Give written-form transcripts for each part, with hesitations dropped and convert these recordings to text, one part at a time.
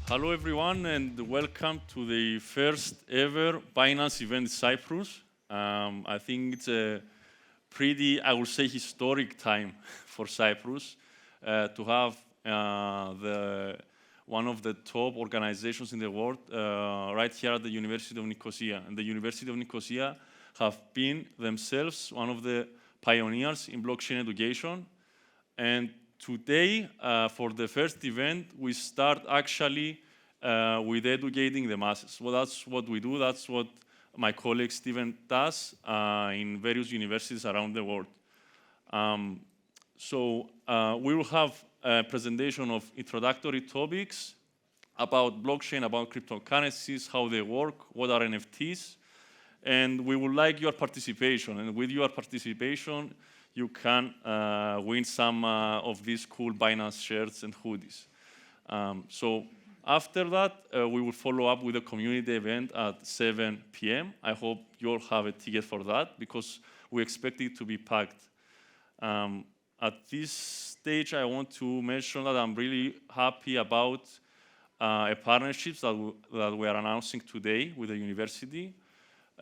Hello everyone and welcome to the first ever Binance event in Cyprus. I think it's a pretty, I would say, historic time for Cyprus to have one of the top organizations in the world right here at the University of Nicosia. And the University of Nicosia have been themselves one of the pioneers in blockchain education. And today, for the first event, we start actually with educating the masses. Well, that's what we do. That's what my colleague Steven does in various universities around the world. We will have a presentation of introductory topics about blockchain, about cryptocurrencies, how they work, what are NFTs, and we would like your participation. And with your participation, you can win some of these cool Binance shirts and hoodies. After that, we will follow up with a community event at 7 p.m. I hope you all have a ticket for that because we expect it to be packed. At this stage, I want to mention that I'm really happy about a partnership that we are announcing today with the university.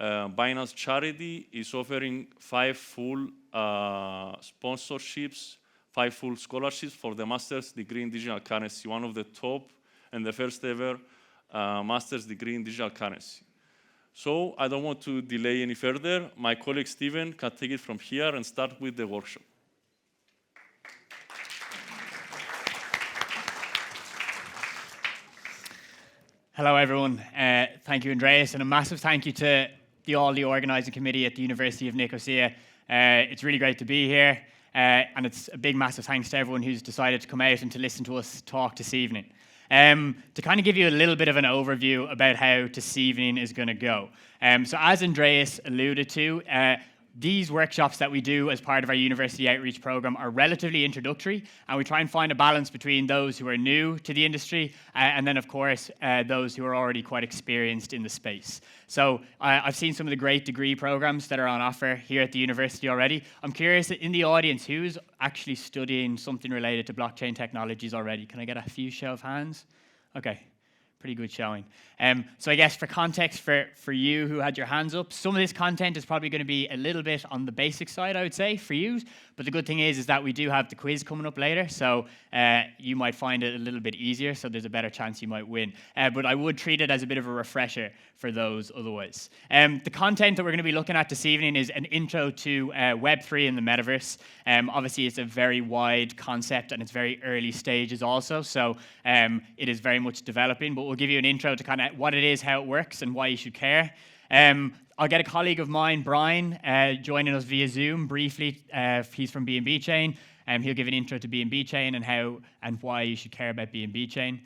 Binance Charity is offering 5 full sponsorships, 5 full scholarships for the master's degree in digital currency, one of the top and the first ever master's degree in digital currency. So I don't want to delay any further. My colleague Steven can take it from here and start with the workshop. Hello, everyone. Thank you, Andreas, and a massive thank you to all the organising committee at the University of Nicosia. It's really great to be here, and it's a big, massive thanks to everyone who's decided to come out and to listen to us talk this evening. To kind of give you a little bit of an overview about how this evening is going to go. So as Andreas alluded to, these workshops that we do as part of our university outreach program are relatively introductory, and we try and find a balance between those who are new to the industry and then, of course, those who are already quite experienced in the space. So I've seen some of the great degree programs that are on offer here at the university already. I'm curious, in the audience, who's actually studying something related to blockchain technologies already? Can I get a few show of hands? Okay. Pretty good showing. So I guess for context for you who had your hands up, some of this content is probably going to be a little bit on the basic side, I would say, for you. But the good thing is that we do have the quiz coming up later, so you might find it a little bit easier, so there's a better chance you might win. But I would treat it as a bit of a refresher for those otherwise. The content that we're going to be looking at this evening is an intro to Web3 and the metaverse. Obviously, it's a very wide concept, and it's very early stages also, so it is very much developing, but we'll give you an intro to kind of what it is, how it works, and why you should care. I'll get a colleague of mine, Brian, joining us via Zoom briefly. He's from BNB Chain, and he'll give an intro to BNB Chain and how and why you should care about BNB Chain.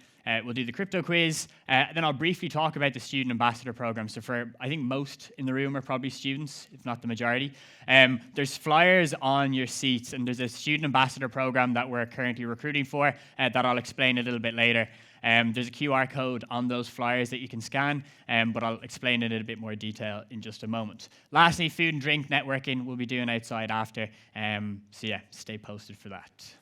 We'll do the crypto quiz. Then I'll briefly talk about the student ambassador program. So I think most in the room are probably students, if not the majority. There's flyers on your seats, and there's a student ambassador program that we're currently recruiting for that I'll explain a little bit later. There's a QR code on those flyers that you can scan, but I'll explain it in a bit more detail in just a moment. Lastly, food and drink networking we'll be doing outside after. So yeah, stay posted for that.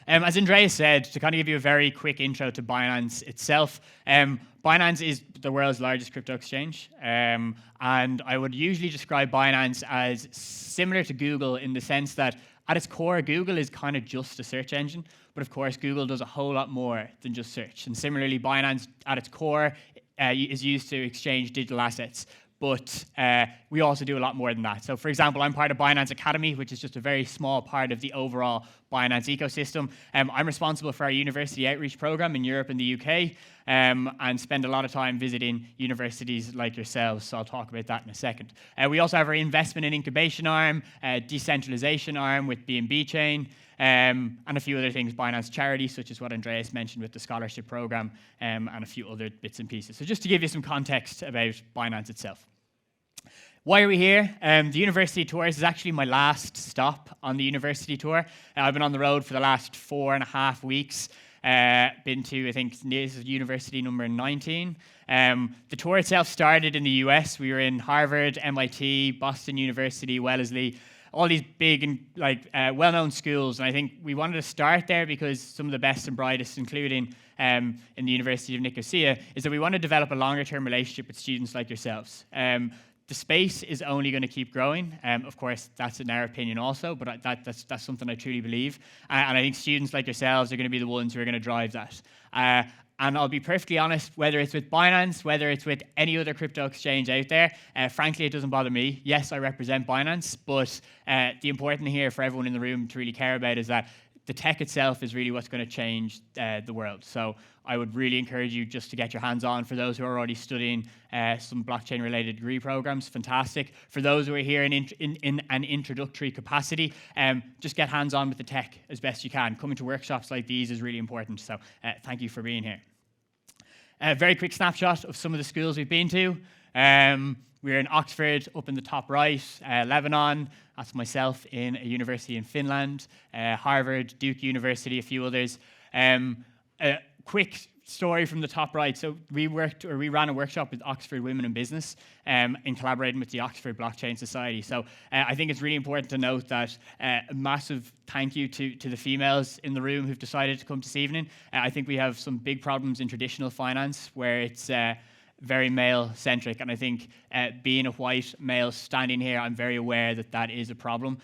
As Andreas said, to kind of give you a very quick intro to Binance itself, Binance is the world's largest crypto exchange, and I would usually describe Binance as similar to Google in the sense that at its core, Google is kind of just a search engine, but of course, Google does a whole lot more than just search. And similarly, Binance at its core is used to exchange digital assets. But we also do a lot more than that. So for example, I'm part of Binance Academy, which is just a very small part of the overall Binance ecosystem. I'm responsible for our university outreach program in Europe and the UK, and spend a lot of time visiting universities like yourselves. So I'll talk about that in a second. We also have our investment and incubation arm, decentralization arm with BNB Chain, and a few other things, Binance Charity, such as what Andreas mentioned with the scholarship program, and a few other bits and pieces. So just to give you some context about Binance itself. Why are we here? The university tours is actually my last stop on the university tour. I've been on the road for the last 4.5 weeks. Been to, I think, this is university number 19. The tour itself started in the US. We were in Harvard, MIT, Boston University, Wellesley, all these big and well-known schools. And I think we wanted to start there because some of the best and brightest, including in the University of Nicosia, is that we want to develop a longer-term relationship with students like yourselves. The space is only going to keep growing. Of course, that's in our opinion also, but that's something I truly believe. And I think students like yourselves are going to be the ones who are going to drive that. And I'll be perfectly honest, whether it's with Binance, whether it's with any other crypto exchange out there, frankly, it doesn't bother me. Yes, I represent Binance, but the important thing here for everyone in the room to really care about is that the tech itself is really what's going to change the world. So I would really encourage you just to get your hands on. For those who are already studying some blockchain-related degree programs, fantastic. For those who are here in an introductory capacity, just get hands-on with the tech as best you can. Coming to workshops like these is really important. So thank you for being here. A very quick snapshot of some of the schools we've been to. We're in Oxford, up in the top right, Lebanon, that's myself in a university in Finland, Harvard, Duke University, a few others. A quick story from the top right. So we ran a workshop with Oxford Women in Business in collaborating with the Oxford Blockchain Society. So I think it's really important to note that a massive thank you to the females in the room who've decided to come this evening. I think we have some big problems in traditional finance where it's very male-centric, and I think being a white male standing here, I'm very aware that that is a problem.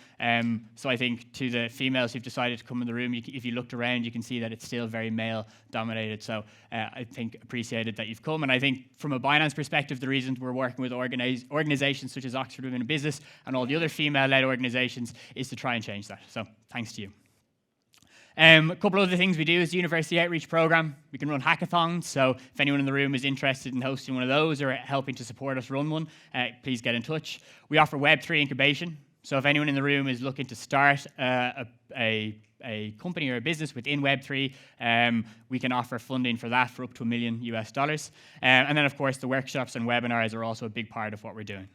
So I think to the females who've decided to come in the room, if you looked around, you can see that it's still very male-dominated. So I think appreciated that you've come, and I think from a Binance perspective, the reason we're working with organizations such as Oxford Women in Business and all the other female-led organizations is to try and change that. So thanks to you. A couple of other things we do is the University Outreach Program. We can run hackathons, so if anyone in the room is interested in hosting one of those or helping to support us run one, please get in touch. We offer Web3 incubation, so if anyone in the room is looking to start a company or a business within Web3, we can offer funding for that for up to $1 million US. And then, of course, the workshops and webinars are also a big part of what we're doing.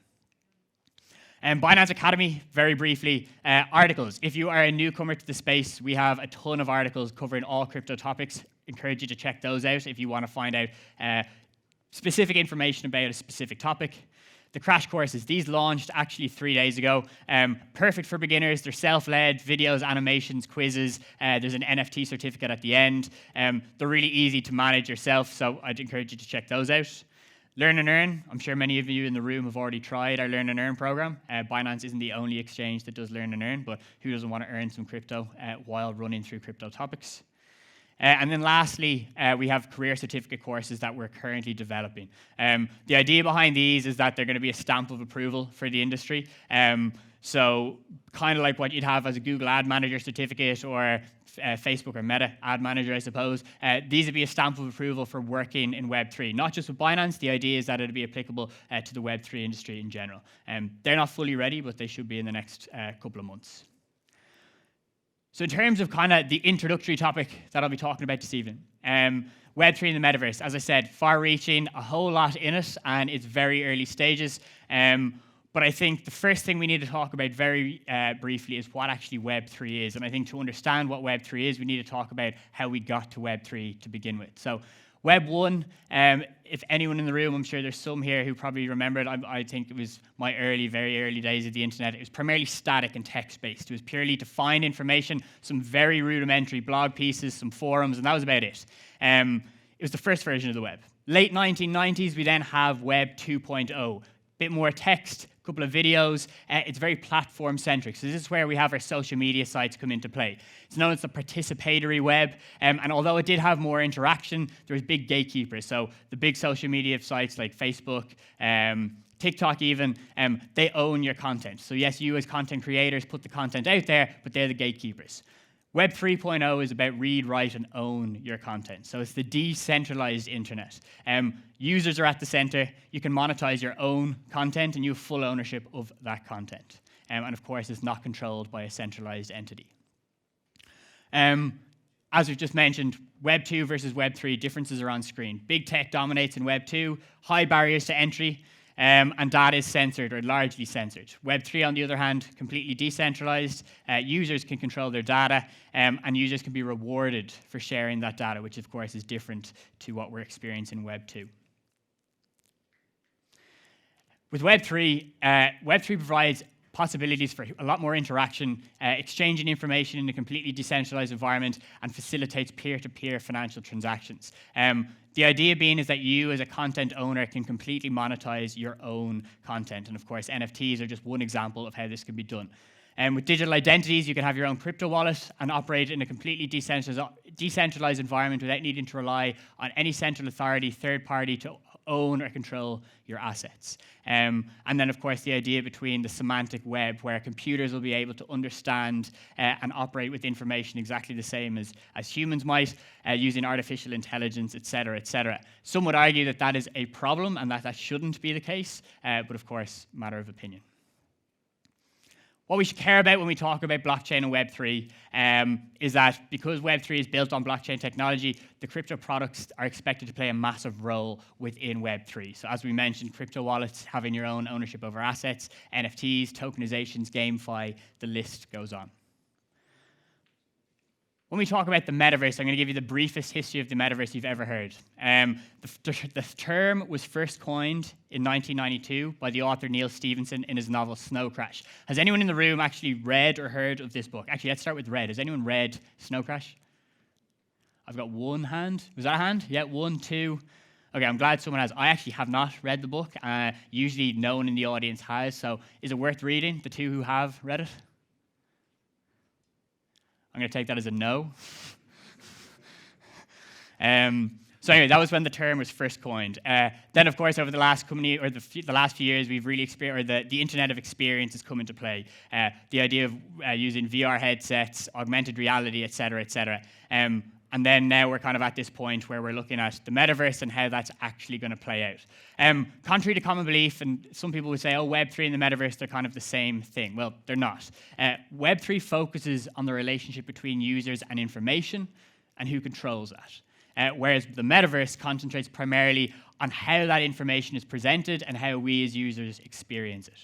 Binance Academy, very briefly, articles. If you are a newcomer to the space, we have a ton of articles covering all crypto topics. Encourage you to check those out if you want to find out specific information about a specific topic. The crash courses, these launched actually 3 days ago. Perfect for beginners. They're self-led, videos, animations, quizzes. There's an NFT certificate at the end. They're really easy to manage yourself, so I'd encourage you to check those out. Learn and Earn, I'm sure many of you in the room have already tried our Learn and Earn program. Binance isn't the only exchange that does Learn and Earn, but who doesn't want to earn some crypto while running through crypto topics? And then lastly, we have career certificate courses that we're currently developing. The idea behind these is that they're going to be a stamp of approval for the industry. So kind of like what you'd have as a Google Ad Manager certificate or Facebook or Meta Ad Manager, I suppose. These would be a stamp of approval for working in Web3. Not just with Binance, the idea is that it would be applicable to the Web3 industry in general. They're not fully ready, but they should be in the next couple of months. So in terms of kind of the introductory topic that I'll be talking about this evening, Web3 and the metaverse, as I said, far-reaching, a whole lot in it, and it's very early stages. But I think the first thing we need to talk about very briefly is what actually Web3 is. And I think to understand what Web3 is, we need to talk about how we got to Web3 to begin with. So Web 1, if anyone in the room, I'm sure there's some here who probably remember it. I think it was my very early days of the internet. It was primarily static and text-based. It was purely to find information, some very rudimentary blog pieces, some forums, and that was about it. It was the first version of the web. Late 1990s, we then have Web 2.0. Bit more text, a couple of videos. It's very platform-centric. So this is where we have our social media sites come into play. It's known as the participatory web. And although it did have more interaction, there was big gatekeepers. So the big social media sites like Facebook, TikTok even, they own your content. So yes, you as content creators put the content out there, but they're the gatekeepers. Web 3.0 is about read, write, and own your content. So it's the decentralized internet. Users are at the center. You can monetize your own content, and you have full ownership of that content. And of course, it's not controlled by a centralized entity. As we've just mentioned, Web 2 versus Web 3, differences are on screen. Big tech dominates in Web 2, high barriers to entry, and data is censored or largely censored. Web 3, on the other hand, completely decentralized. Users can control their data, and users can be rewarded for sharing that data, which of course is different to what we're experiencing in Web 2. With Web 3, Web 3 provides possibilities for a lot more interaction, exchanging information in a completely decentralized environment, and facilitates peer-to-peer financial transactions. The idea being is that you as a content owner can completely monetize your own content. And of course, NFTs are just one example of how this can be done. With digital identities, you can have your own crypto wallet and operate in a completely decentralized environment without needing to rely on any central authority, third party to own or control your assets. And then, of course, the idea between the semantic web, where computers will be able to understand and operate with information exactly the same as humans might, using artificial intelligence, et cetera, et cetera. Some would argue that that is a problem and that shouldn't be the case, but of course, matter of opinion. What we should care about when we talk about blockchain and Web3 is that because Web3 is built on blockchain technology, the crypto products are expected to play a massive role within Web3. So as we mentioned, crypto wallets, having your own ownership over assets, NFTs, tokenizations, GameFi, the list goes on. When we talk about the metaverse, I'm going to give you the briefest history of the metaverse you've ever heard. The term was first coined in 1992 by the author Neil Stephenson in his novel Snow Crash. Has anyone in the room actually read or heard of this book? Actually, let's start with read. Has anyone read Snow Crash? I've got one hand. Was that a hand? Yeah, 1, 2. Okay, I'm glad someone has. I actually have not read the book. Usually no one in the audience has, so is it worth reading, the two who have read it? I'm going to take that as a no. So anyway, that was when the term was first coined. Then, of course, over the last the last few years, we've really experienced the Internet of Experience has come into play. The idea of using VR headsets, augmented reality, et cetera, et cetera. And then now we're kind of at this point where we're looking at the metaverse and how that's actually going to play out. Contrary to common belief, and some people would say, oh, Web3 and the metaverse, they're kind of the same thing. Well, they're not. Web3 focuses on the relationship between users and information and who controls that. Whereas the metaverse concentrates primarily on how that information is presented and how we as users experience it.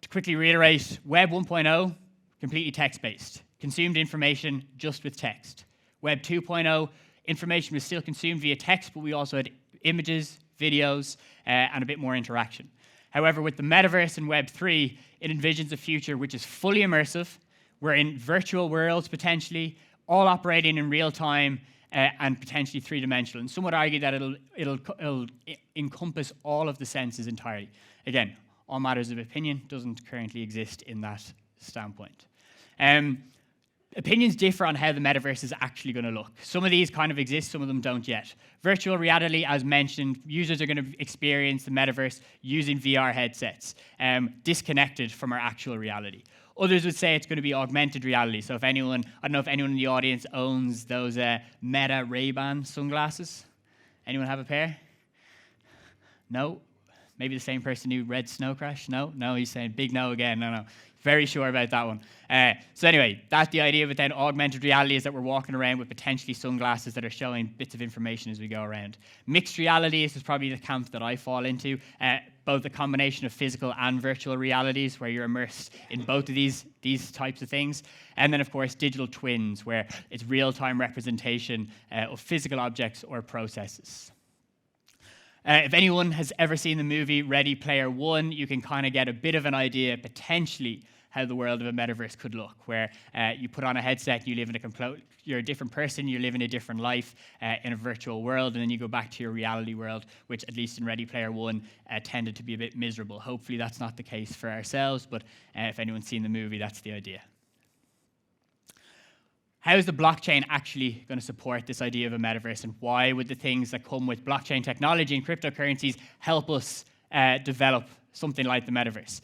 To quickly reiterate, Web 1.0, completely text-based. Consumed information just with text. Web 2.0, information was still consumed via text, but we also had images, videos, and a bit more interaction. However, with the metaverse and Web 3, it envisions a future which is fully immersive. We're in virtual worlds, potentially, all operating in real time and potentially three-dimensional. And some would argue that it'll encompass all of the senses entirely. Again, all matters of opinion, doesn't currently exist in that standpoint. Opinions differ on how the metaverse is actually going to look. Some of these kind of exist, some of them don't yet. Virtual reality, as mentioned, users are going to experience the metaverse using VR headsets, disconnected from our actual reality. Others would say it's going to be augmented reality. So if anyone, I don't know if anyone in the audience owns those Meta Ray-Ban sunglasses. Anyone have a pair? No? Maybe the same person who read Snow Crash? No? No, he's saying big no again. No. Very sure about that one. So anyway, that's the idea with then augmented reality is that we're walking around with potentially sunglasses that are showing bits of information as we go around. Mixed reality is probably the camp that I fall into. Both a combination of physical and virtual realities where you're immersed in both of these types of things. And then, of course, digital twins where it's real-time representation of physical objects or processes. If anyone has ever seen the movie Ready Player One, you can kind of get a bit of an idea, potentially, how the world of a metaverse could look, where you put on a headset, you live in you're a different person, you live in a different life in a virtual world, and then you go back to your reality world, which, at least in Ready Player One, tended to be a bit miserable. Hopefully that's not the case for ourselves, but if anyone's seen the movie, that's the idea. How is the blockchain actually going to support this idea of a metaverse, and why would the things that come with blockchain technology and cryptocurrencies help us develop something like the metaverse?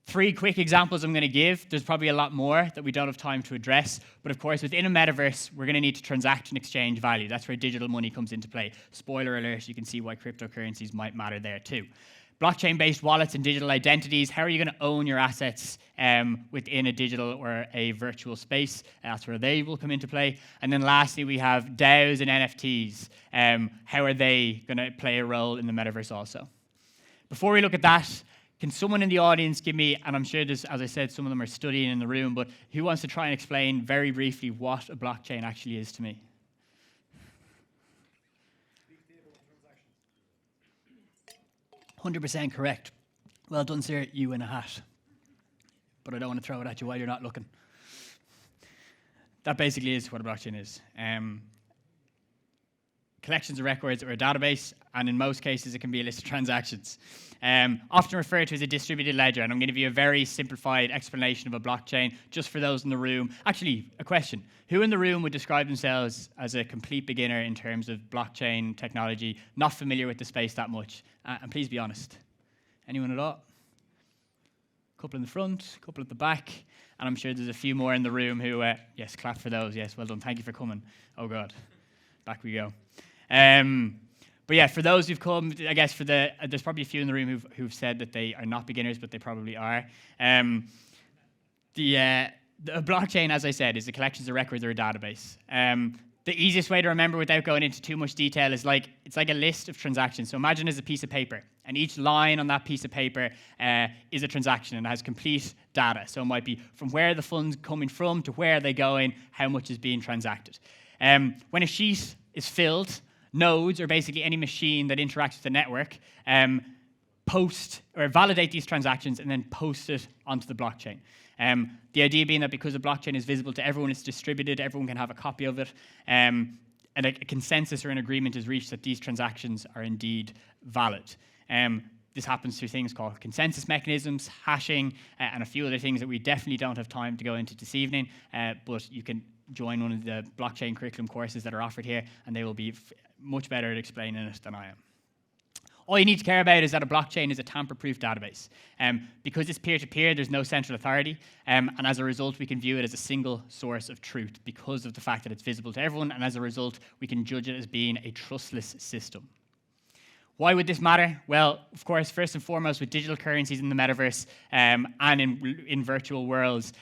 3 quick examples I'm going to give. There's probably a lot more that we don't have time to address, but of course within a metaverse we're going to need to transact and exchange value. That's where digital money comes into play. Spoiler alert, you can see why cryptocurrencies might matter there too. Blockchain-based wallets and digital identities. How are you going to own your assets within a digital or a virtual space? That's where they will come into play. And then lastly, we have DAOs and NFTs. How are they going to play a role in the metaverse also? Before we look at that, can someone in the audience give me, and I'm sure there's, as I said, some of them are studying in the room, but who wants to try and explain very briefly what a blockchain actually is to me? 100% correct. Well done, sir. You win a hat. But I don't want to throw it at you while you're not looking. That basically is what a blockchain is. Collections of records or a database, and in most cases it can be a list of transactions. Often referred to as a distributed ledger, and I'm going to give you a very simplified explanation of a blockchain just for those in the room. Actually, a question. Who in the room would describe themselves as a complete beginner in terms of blockchain technology, not familiar with the space that much? And please be honest. Anyone at all? A couple in the front, a couple at the back, and I'm sure there's a few more in the room who, yes, clap for those. Yes, well done. Thank you for coming. Oh, God. Back we go. But yeah, for those who've come, I guess there's probably a few in the room who've said that they are not beginners, but they probably are. The blockchain, as I said, is a collection of records or a database. The easiest way to remember without going into too much detail is it's like a list of transactions. So imagine it's a piece of paper, and each line on that piece of paper is a transaction and has complete data. So it might be from where the funds coming from to where they're going, how much is being transacted. When a sheet is filled, nodes, or basically any machine that interacts with the network, post or validate these transactions and then post it onto the blockchain. The idea being that because a blockchain is visible to everyone, it's distributed, everyone can have a copy of it, and a consensus or an agreement is reached that these transactions are indeed valid. This happens through things called consensus mechanisms, hashing, and a few other things that we definitely don't have time to go into this evening, but you can join one of the blockchain curriculum courses that are offered here, and they will be much better at explaining it than I am. All you need to care about is that a blockchain is a tamper-proof database. Because it's peer-to-peer, there's no central authority, and as a result, we can view it as a single source of truth because of the fact that it's visible to everyone, and as a result, we can judge it as being a trustless system. Why would this matter? Well, of course, first and foremost, with digital currencies in the metaverse and in virtual worlds,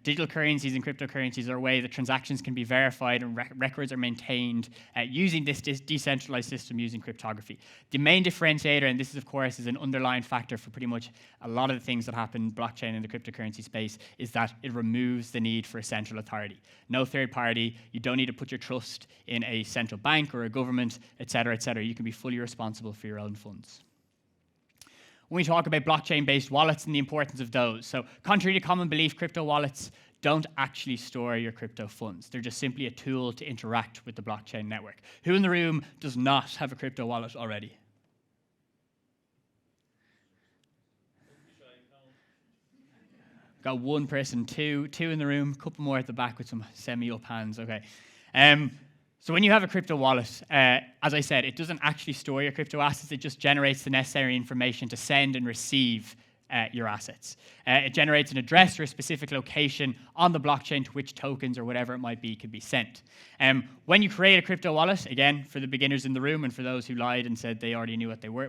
digital currencies and cryptocurrencies are a way that transactions can be verified and records are maintained using this decentralized system using cryptography. The main differentiator, and this is, of course, is an underlying factor for pretty much a lot of the things that happen in blockchain and the cryptocurrency space, is that it removes the need for a central authority. No third party. You don't need to put your trust in a central bank or a government, et cetera, et cetera. You can be fully responsible for your own funds. When we talk about blockchain-based wallets and the importance of those, so contrary to common belief, crypto wallets don't actually store your crypto funds. They're just simply a tool to interact with the blockchain network. Who in the room does not have a crypto wallet already? Got one person, two in the room, a couple more at the back with some semi-up hands. Okay. So when you have a crypto wallet, as I said, it doesn't actually store your crypto assets. It just generates the necessary information to send and receive your assets. It generates an address or a specific location on the blockchain to which tokens or whatever it might be could be sent. When you create a crypto wallet, again, for the beginners in the room and for those who lied and said they already knew what they were,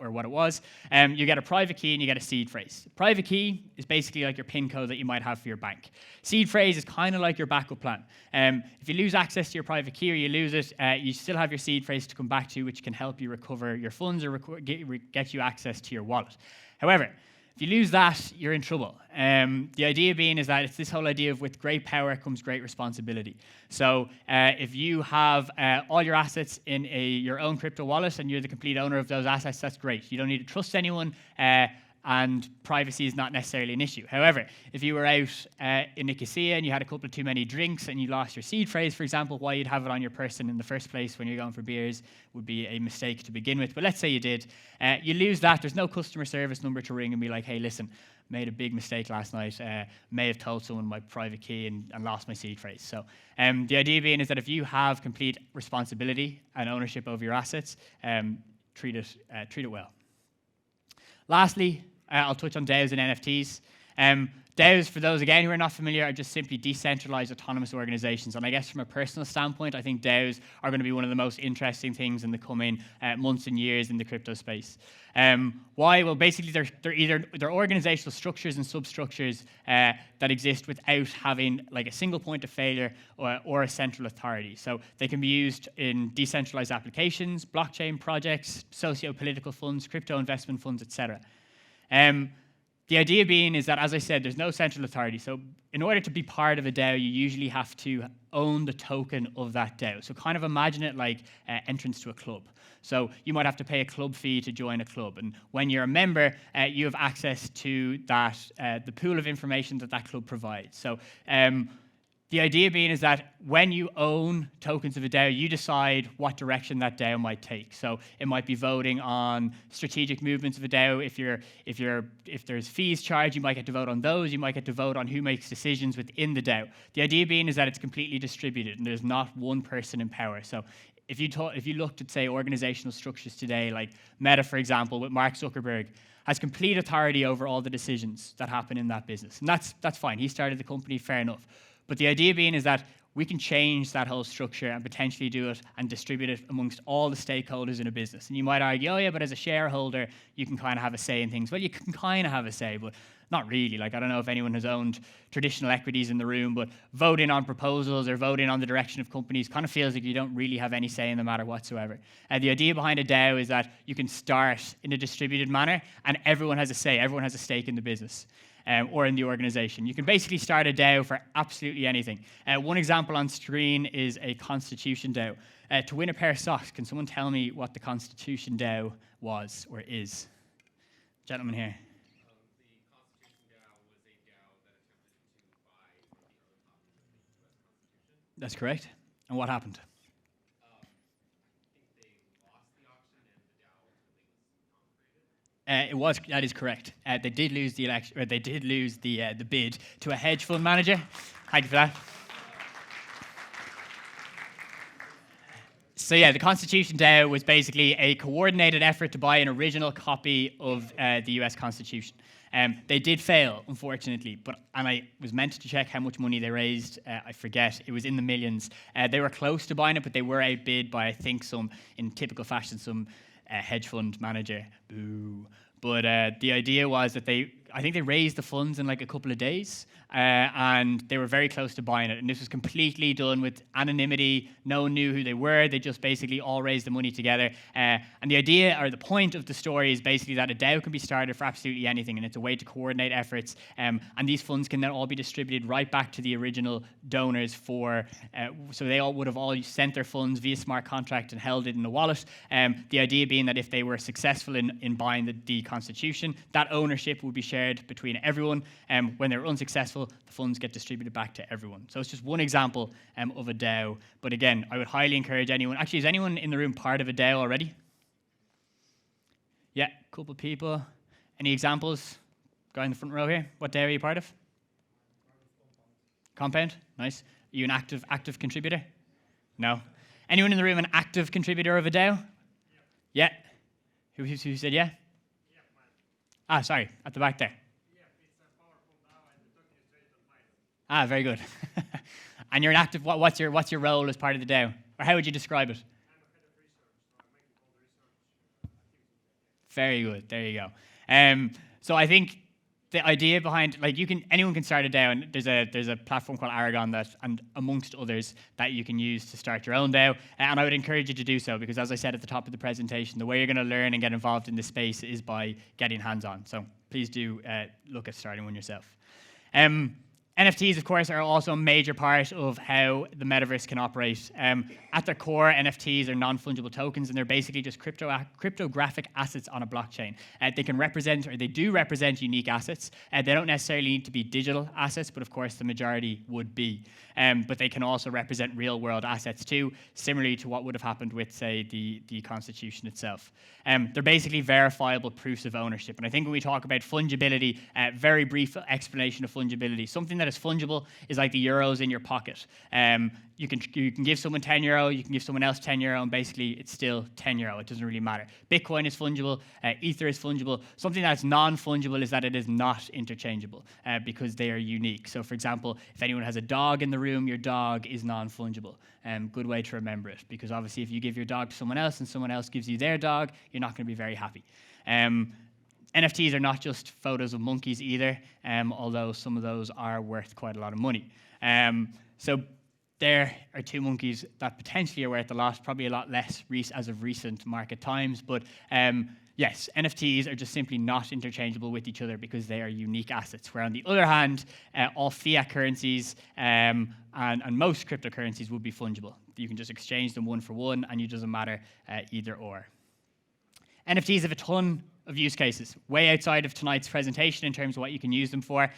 or what it was, you get a private key and you get a seed phrase. Private key is basically like your PIN code that you might have for your bank. Seed phrase is kind of like your backup plan. If you lose access to your private key or you lose it, you still have your seed phrase to come back to, which can help you recover your funds or get you access to your wallet. However, if you lose that, you're in trouble. The idea being is that it's this whole idea of with great power comes great responsibility. So if you have all your assets in your own crypto wallet and you're the complete owner of those assets, that's great. You don't need to trust anyone, and privacy is not necessarily an issue. However, if you were out in Nicosia and you had a couple of too many drinks and you lost your seed phrase, for example, why you'd have it on your person in the first place when you're going for beers would be a mistake to begin with. But let's say you did. You lose that. There's no customer service number to ring and be like, hey, listen, made a big mistake last night. May have told someone my private key and lost my seed phrase. So the idea being is that if you have complete responsibility and ownership over your assets, treat it well. Lastly, I'll touch on DAOs and NFTs. DAOs, for those, again, who are not familiar, are just simply decentralized autonomous organizations. And I guess from a personal standpoint, I think DAOs are going to be one of the most interesting things in the coming months and years in the crypto space. Why? Well, basically, they're organizational structures and substructures that exist without having like a single point of failure or a central authority. So they can be used in decentralized applications, blockchain projects, socio-political funds, crypto investment funds, etc. The idea being is that, as I said, there's no central authority. So in order to be part of a DAO, you usually have to own the token of that DAO. So kind of imagine it like entrance to a club. So you might have to pay a club fee to join a club. And when you're a member, you have access to that, the pool of information that that club provides. So the idea being is that when you own tokens of a DAO, you decide what direction that DAO might take. So it might be voting on strategic movements of a DAO. If there's fees charged, you might get to vote on those. You might get to vote on who makes decisions within the DAO. The idea being is that it's completely distributed and there's not one person in power. So if you looked at, say, organizational structures today, like Meta, for example, with Mark Zuckerberg, has complete authority over all the decisions that happen in that business. And that's fine. He started the company, fair enough. But the idea being is that we can change that whole structure and potentially do it and distribute it amongst all the stakeholders in a business. And you might argue, oh yeah, but as a shareholder, you can kind of have a say in things. Well, you can kind of have a say, but not really. Like, I don't know if anyone has owned traditional equities in the room, but voting on proposals or voting on the direction of companies kind of feels like you don't really have any say in the matter whatsoever. The idea behind a DAO is that you can start in a distributed manner and everyone has a say, everyone has a stake in the business. Or in the organization. You can basically start a DAO for absolutely anything. One example on screen is a Constitution DAO. To win a pair of socks, can someone tell me what the Constitution DAO was or is? Gentleman here. The Constitution DAO was a DAO that attempted to buy the other copies of the U.S. Constitution. That's correct. And what happened? I think they lost the auction and the DAO ultimately was non-created. That is correct. They did lose the election, or they did lose the bid to a hedge fund manager. Thank you for that. So yeah, the Constitution DAO was basically a coordinated effort to buy an original copy of the US Constitution. They did fail, unfortunately, and I was meant to check how much money they raised. I forget. It was in the millions. They were close to buying it, but they were outbid by, I think, in typical fashion, some hedge fund manager. Boo. But the idea was that I think they raised the funds in like a couple of days, and they were very close to buying it. And this was completely done with anonymity. No one knew who they were. They just basically all raised the money together. And the idea, or the point of the story, is basically that a DAO can be started for absolutely anything, and it's a way to coordinate efforts. And these funds can then all be distributed right back to the original donors so they all would have all sent their funds via smart contract and held it in a wallet. The idea being that if they were successful in buying the Constitution, that ownership would be shared between everyone. When they were unsuccessful, the funds get distributed back to everyone. So it's just one example of a DAO. But again, I would highly encourage anyone. Actually, is anyone in the room part of a DAO already? Yeah, a couple of people. Any examples? Guy in the front row here. What DAO are you part of? Compound. Nice. Are you an active contributor? No. Anyone in the room an active contributor of a DAO? Yeah. Who said yeah? Sorry, at the back there. It's a powerful DAO and the token is traded on Binance. Very good. And you're an active. What's your role as part of the DAO, or how would you describe it? I'm a head of research, so I'm making all the research activities. Very good. There you go. So I think the idea behind, like, anyone can start a DAO, and there's a platform called Aragon and amongst others that you can use to start your own DAO. And I would encourage you to do so, because as I said at the top of the presentation, the way you're going to learn and get involved in this space is by getting hands-on. So please do look at starting one yourself. NFTs, of course, are also a major part of how the metaverse can operate. At their core, NFTs are non-fungible tokens, and they're basically just cryptographic assets on a blockchain. They can represent, or they do represent, unique assets. They don't necessarily need to be digital assets, but of course the majority would be. But they can also represent real-world assets too, similarly to what would have happened with, say, the Constitution itself. They're basically verifiable proofs of ownership. And I think when we talk about fungibility, very brief explanation of fungibility. Something that is fungible is like the euros in your pocket. You can give someone €10, you can give someone else €10, and basically it's still €10. It doesn't really matter. Bitcoin is fungible, Ether is fungible. Something that's non-fungible is that it is not interchangeable because they are unique. So, for example, if anyone has a dog in the room, your dog is non-fungible. Good way to remember it, because obviously if you give your dog to someone else and someone else gives you their dog, you're not going to be very happy. NFTs are not just photos of monkeys either, although some of those are worth quite a lot of money. So there are two monkeys that potentially are worth a lot, probably a lot less as of recent market times, but Yes, NFTs are just simply not interchangeable with each other because they are unique assets. Where on the other hand, all fiat currencies and most cryptocurrencies would be fungible. You can just exchange them one for one, and it doesn't matter either or. NFTs have a ton of use cases, way outside of tonight's presentation in terms of what you can use them for.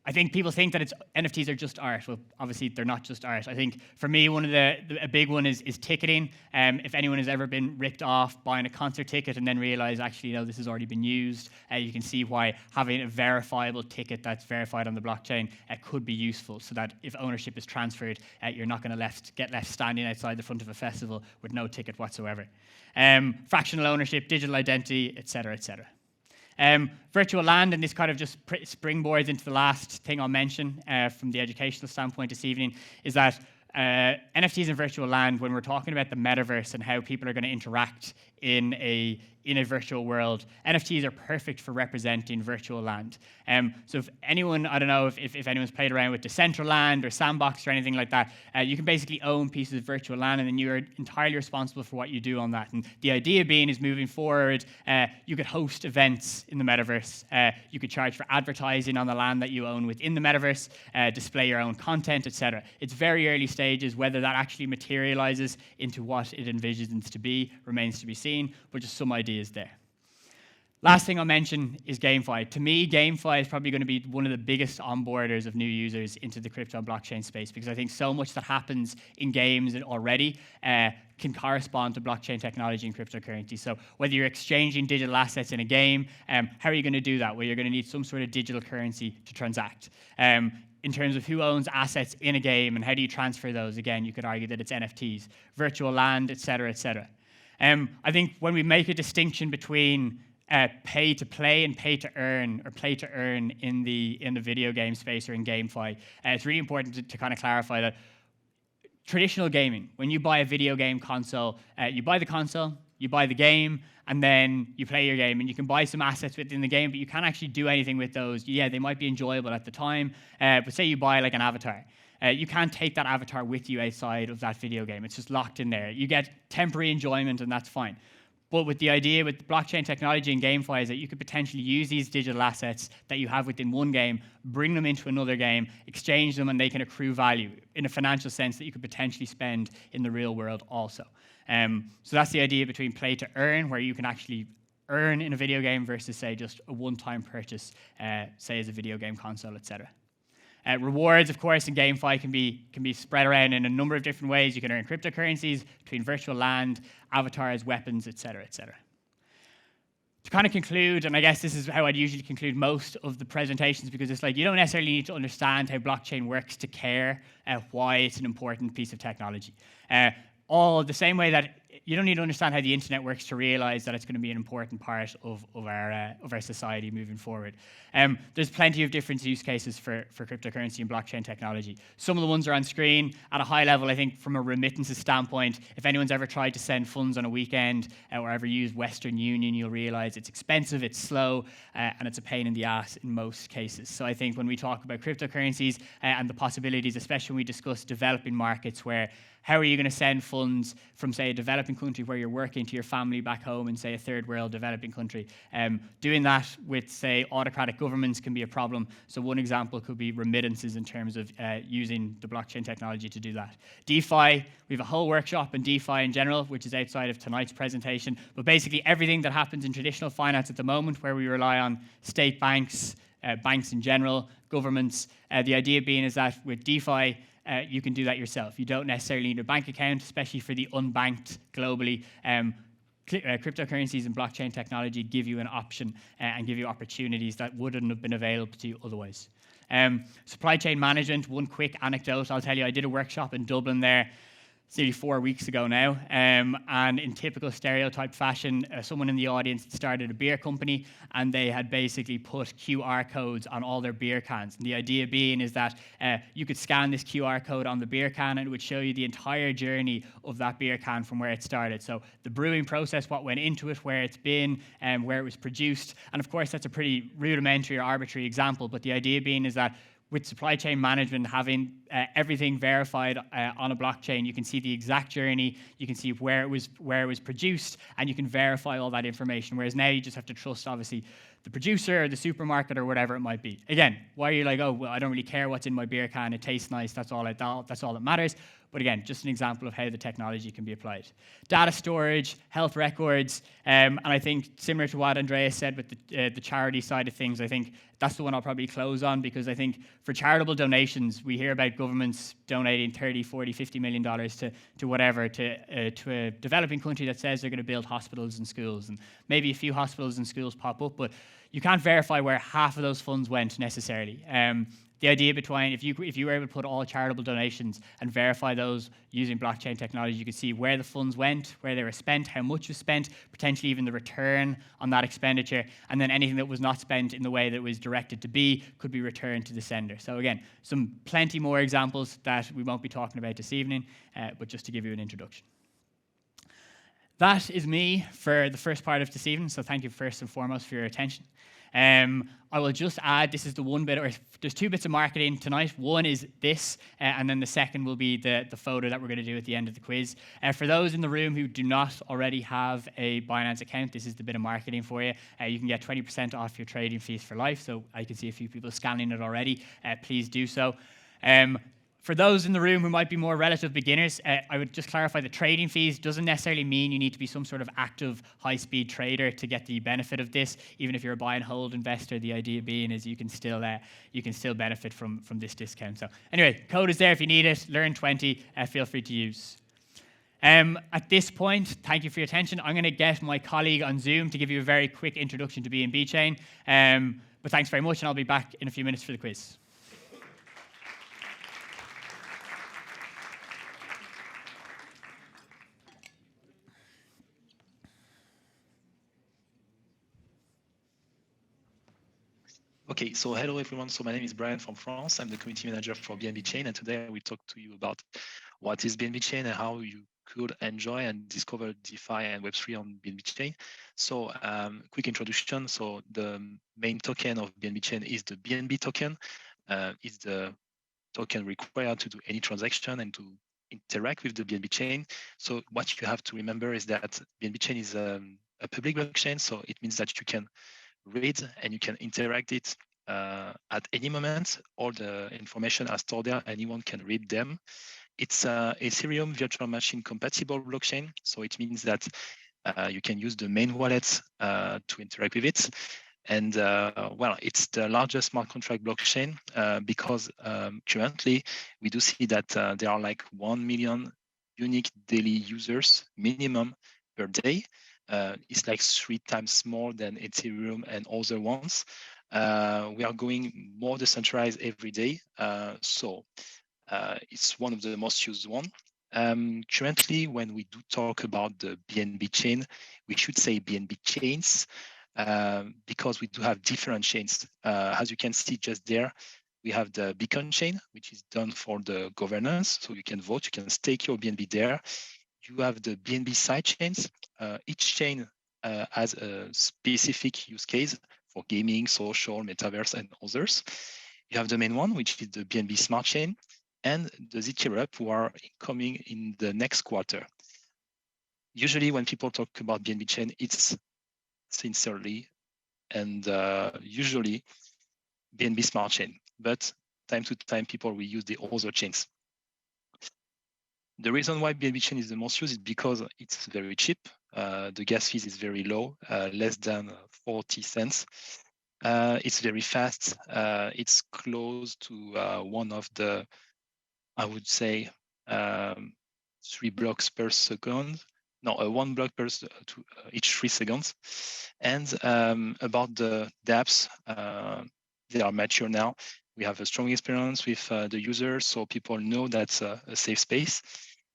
I think people think that NFTs are just art. Well, obviously, they're not just art. I think for me, a big one is ticketing. If anyone has ever been ripped off buying a concert ticket and then realized, actually, no, this has already been used, you can see why having a verifiable ticket that's verified on the blockchain could be useful, so that if ownership is transferred, you're not going to get left standing outside the front of a festival with no ticket whatsoever. Fractional ownership, digital identity, et cetera, et cetera. Virtual land, and this kind of just springboards into the last thing I'll mention from the educational standpoint this evening, is that NFTs and virtual land, when we're talking about the metaverse and how people are going to interact in a virtual world, NFTs are perfect for representing virtual land. So if anyone, I don't know if anyone's played around with Decentraland or Sandbox or anything like that, you can basically own pieces of virtual land, and then you're entirely responsible for what you do on that. And the idea being is, moving forward, you could host events in the metaverse. You could charge for advertising on the land that you own within the metaverse, display your own content, etc. It's very early stages. Whether that actually materializes into what it envisions to be remains to be seen, but just some ideas there. Last thing I'll mention is GameFi. To me, GameFi is probably going to be one of the biggest onboarders of new users into the crypto and blockchain space, because I think so much that happens in games already can correspond to blockchain technology and cryptocurrency. So whether you're exchanging digital assets in a game, how are you going to do that? Well, you're going to need some sort of digital currency to transact. In terms of who owns assets in a game and how do you transfer those, again, you could argue that it's NFTs, virtual land, et cetera, et cetera. I think when we make a distinction between pay to play and pay to earn, or play to earn in the video game space or in GameFi, it's really important to kind of clarify that traditional gaming, when you buy a video game console, you buy the console, you buy the game, and then you play your game, and you can buy some assets within the game, but you can't actually do anything with those. Yeah, they might be enjoyable at the time, but say you buy like an avatar. You can't take that avatar with you outside of that video game. It's just locked in there. You get temporary enjoyment, and that's fine. But with the idea with blockchain technology and GameFi is that you could potentially use these digital assets that you have within one game, bring them into another game, exchange them, and they can accrue value in a financial sense that you could potentially spend in the real world also. So that's the idea between play to earn, where you can actually earn in a video game, versus, say, just a one-time purchase, say, as a video game console, etc. Rewards, of course, in GameFi can be spread around in a number of different ways. You can earn cryptocurrencies between virtual land, avatars, weapons, etc., etc. To kind of conclude, and I guess this is how I'd usually conclude most of the presentations, because it's like you don't necessarily need to understand how blockchain works to care why it's an important piece of technology. All the same way that you don't need to understand how the internet works to realize that it's going to be an important part of our society moving forward. There's plenty of different use cases for cryptocurrency and blockchain technology. Some of the ones are on screen. At a high level, I think from a remittances standpoint, if anyone's ever tried to send funds on a weekend or ever used Western Union, you'll realize it's expensive, it's slow, and it's a pain in the ass in most cases. So I think when we talk about cryptocurrencies and the possibilities, especially when we discuss developing markets, where how are you going to send funds from, say, a developing country where you're working to your family back home in, say, a third world developing country? Doing that with, say, autocratic governments can be a problem. So one example could be remittances in terms of using the blockchain technology to do that. DeFi, we have a whole workshop in DeFi in general, which is outside of tonight's presentation. But basically everything that happens in traditional finance at the moment, where we rely on state banks, banks in general, governments, the idea being is that with DeFi, you can do that yourself. You don't necessarily need a bank account, especially for the unbanked globally. Cryptocurrencies and blockchain technology give you an option and give you opportunities that wouldn't have been available to you otherwise. Supply chain management, one quick anecdote I'll tell you. I did a workshop in Dublin there, nearly 4 weeks ago now, and in typical stereotype fashion, someone in the audience started a beer company, and they had basically put QR codes on all their beer cans. And the idea being is that you could scan this QR code on the beer can, and it would show you the entire journey of that beer can from where it started. So the brewing process, what went into it, where it's been, where it was produced. And of course, that's a pretty rudimentary or arbitrary example, but the idea being is that with supply chain management, having everything verified on a blockchain, you can see the exact journey, you can see where it was produced, and you can verify all that information. Whereas now you just have to trust, obviously, the producer or the supermarket or whatever it might be. Again, why are you like, oh, well, I don't really care what's in my beer can, it tastes nice, that's all that matters. But again, just an example of how the technology can be applied. Data storage, health records, and I think similar to what Andreas said with the charity side of things, I think that's the one I'll probably close on, because I think for charitable donations, we hear about governments donating 30, 40, 50 million dollars to whatever, to a developing country that says they're going to build hospitals and schools. And maybe a few hospitals and schools pop up, but you can't verify where half of those funds went necessarily. The idea between, if you were able to put all charitable donations and verify those using blockchain technology, you could see where the funds went, where they were spent, how much was spent, potentially even the return on that expenditure, and then anything that was not spent in the way that it was directed to be could be returned to the sender. So again, plenty more examples that we won't be talking about this evening, but just to give you an introduction. That is me for the first part of this evening, so thank you first and foremost for your attention. I will just add, this is the one bit, or there's two bits of marketing tonight. One is this, and then the second will be the photo that we're going to do at the end of the quiz. For those in the room who do not already have a Binance account, this is the bit of marketing for you. You can get 20% off your trading fees for life, so I can see a few people scanning it already. Please do so. For those in the room who might be more relative beginners, I would just clarify that trading fees doesn't necessarily mean you need to be some sort of active high-speed trader to get the benefit of this. Even if you're a buy and hold investor, the idea being is you can still benefit from this discount. So anyway, code is there if you need it. Learn20. Feel free to use. At this point, thank you for your attention. I'm going to get my colleague on Zoom to give you a very quick introduction to BNB Chain. But thanks very much, and I'll be back in a few minutes for the quiz. Okay, so hello everyone. So my name is Brian from France. I'm the community manager for BNB Chain, and today I will talk to you about what is BNB Chain and how you could enjoy and discover DeFi and Web3 on BNB Chain. So quick introduction. So the main token of BNB Chain is the BNB token. It's the token required to do any transaction and to interact with the BNB chain. So what you have to remember is that BNB chain is a public blockchain. So it means that you can read and you can interact it at any moment. All the information are stored there. Anyone can read them. It's a Ethereum virtual machine compatible blockchain. So it means that you can use the main wallet to interact with it. And well, it's the largest smart contract blockchain because currently we do see that there are like 1 million unique daily users minimum per day. It's like 3 times more than Ethereum and other ones. We are going more decentralized every day. So it's one of the most used one. Currently, when we do talk about the BNB chain, we should say BNB chains because we do have different chains. As you can see just there, we have the beacon chain, which is done for the governance. So you can vote, you can stake your BNB there. You have the BNB side chains. Each chain has a specific use case for gaming, social, metaverse, and others. You have the main one, which is the BNB smart chain, and the ZK who are coming in the next quarter. Usually when people talk about BNB chain, it's sincerely and usually BNB smart chain, but time to time people will use the other chains. The reason why BNB chain is the most used is because it's very cheap. The gas fees is very low, less than 40 cents. It's very fast. It's close to one of the, I would say, 3 blocks per second. No, 1 block per each 3 seconds. And about the dApps, they are mature now. We have a strong experience with the users, so people know that's a safe space.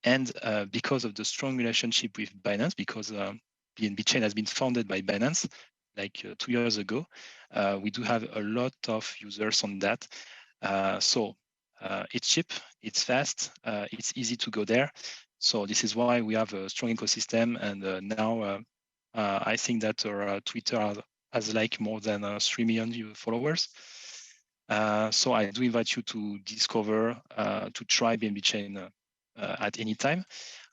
And because of the strong relationship with Binance, because BNB chain has been founded by Binance like 2 years ago, we do have a lot of users on that. So it's cheap, it's fast, it's easy to go there. So this is why we have a strong ecosystem. And now I think that our Twitter has like more than 3 million followers. So I do invite you to discover, to try BNB Chain at any time.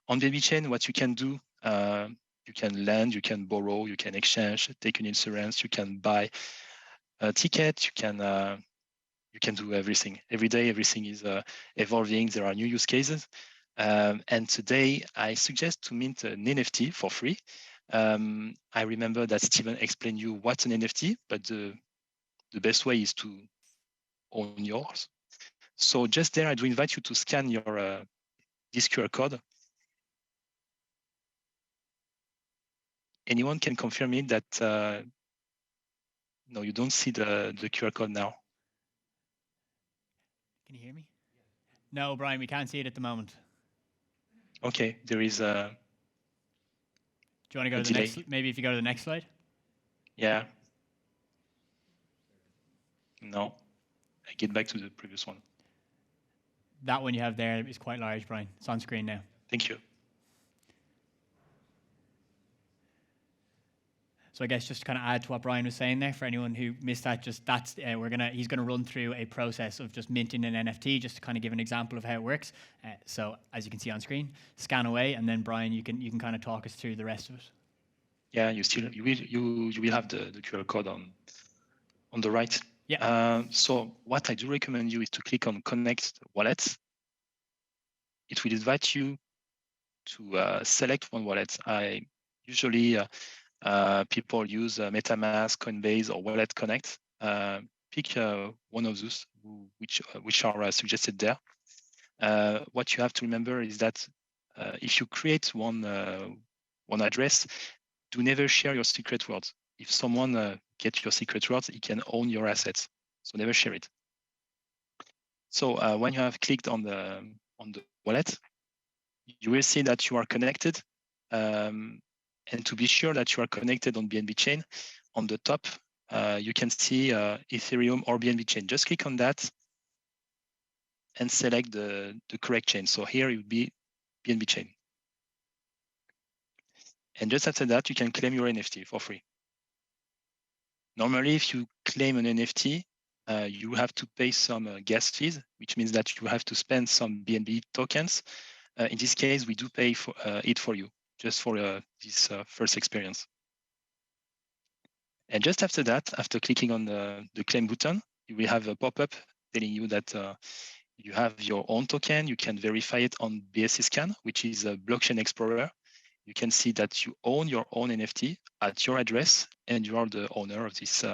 On BNB Chain, what you can do, you can lend, you can borrow, you can exchange, take an insurance, you can buy a ticket, you can do everything. Every day, everything is evolving. There are new use cases. And today, I suggest to mint an NFT for free. I remember that Steven explained you what's an NFT, but the best way is to own yours. So just there, I do invite you to scan your this QR code. Anyone can confirm me that no, you don't see the QR code now. Can you hear me? No, Brian, we can't see it at the moment. Okay, there is a Do you want to go A to the delay. next? Maybe if you go to the next slide. yeah. No, I get back to the previous one. That one you have there is quite large, Brian. It's on screen now. Thank you. So I guess just to kind of add to what Brian was saying there, for anyone who missed that, just that's he's gonna run through a process of just minting an NFT, just to kind of give an example of how it works. So as you can see on screen, scan away, and then Brian, you can kind of talk us through the rest of it. Yeah, you will have the QR code on the right. Yeah. So what I do recommend you is to click on Connect Wallets. It will invite you to select one wallet. I usually people use MetaMask, Coinbase, or Wallet Connect. Pick one of those which are suggested there. What you have to remember is that if you create one address, do never share your secret words. If someone gets your secret words, he can own your assets. So never share it. So when you have clicked on the wallet, you will see that you are connected. And to be sure that you are connected on BNB chain, on the top, you can see Ethereum or BNB chain. Just click on that and select the correct chain. So here it would be BNB chain. And just after that, you can claim your NFT for free. Normally, if you claim an NFT, you have to pay some gas fees, which means that you have to spend some BNB tokens. In this case, we do pay for it for you, just for this first experience. And just after that, after clicking on the claim button, you will have a pop-up telling you that you have your own token. You can verify it on BSC Scan, which is a blockchain explorer. You can see that you own your own NFT at your address, and you are the owner of this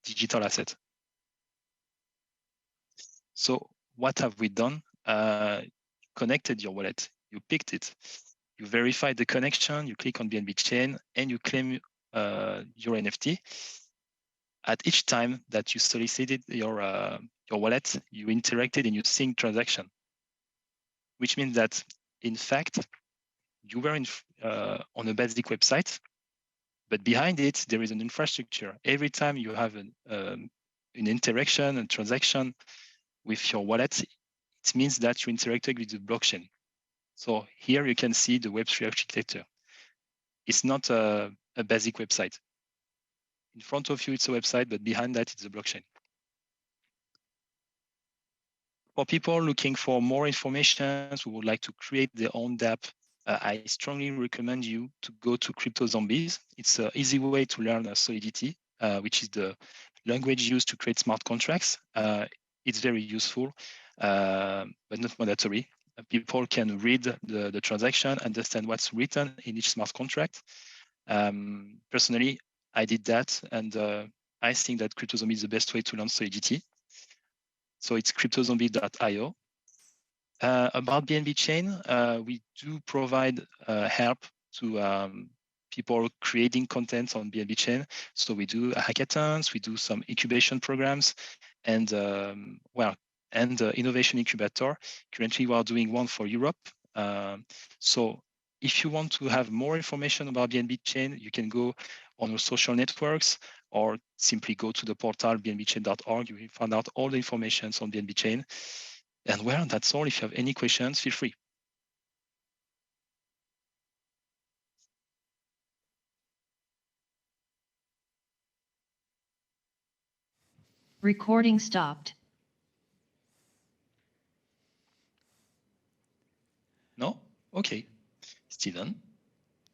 digital asset. So what have we done? Connected your wallet, you picked it, you verified the connection, you click on BNB chain, and you claim your NFT. At each time that you solicited your wallet, you interacted and you sync transaction, which means that in fact you were on a basic website, but behind it there is an infrastructure. Every time you have an interaction and transaction with your wallet, it means that you interacted with the blockchain. So here you can see the Web3 architecture. It's not a basic website. In front of you, it's a website, but behind that, it's a blockchain. For people looking for more information who would like to create their own dApp, I strongly recommend you to go to Crypto Zombies. It's an easy way to learn Solidity, which is the language used to create smart contracts. It's very useful, but not mandatory. People can read the transaction, understand what's written in each smart contract. Personally, I did that, and I think that Crypto Zombie is the best way to learn Solidity. So it's cryptozombie.io. About BNB Chain, we do provide help to people creating content on BNB Chain. So we do hackathons, we do some incubation programs, and innovation incubator. Currently, we are doing one for Europe. So if you want to have more information about BNB Chain, you can go on our social networks or simply go to the portal bnbchain.org. You will find out all the information on BNB Chain. And well, that's all. If you have any questions, feel free. Recording stopped. No? Okay. Steven?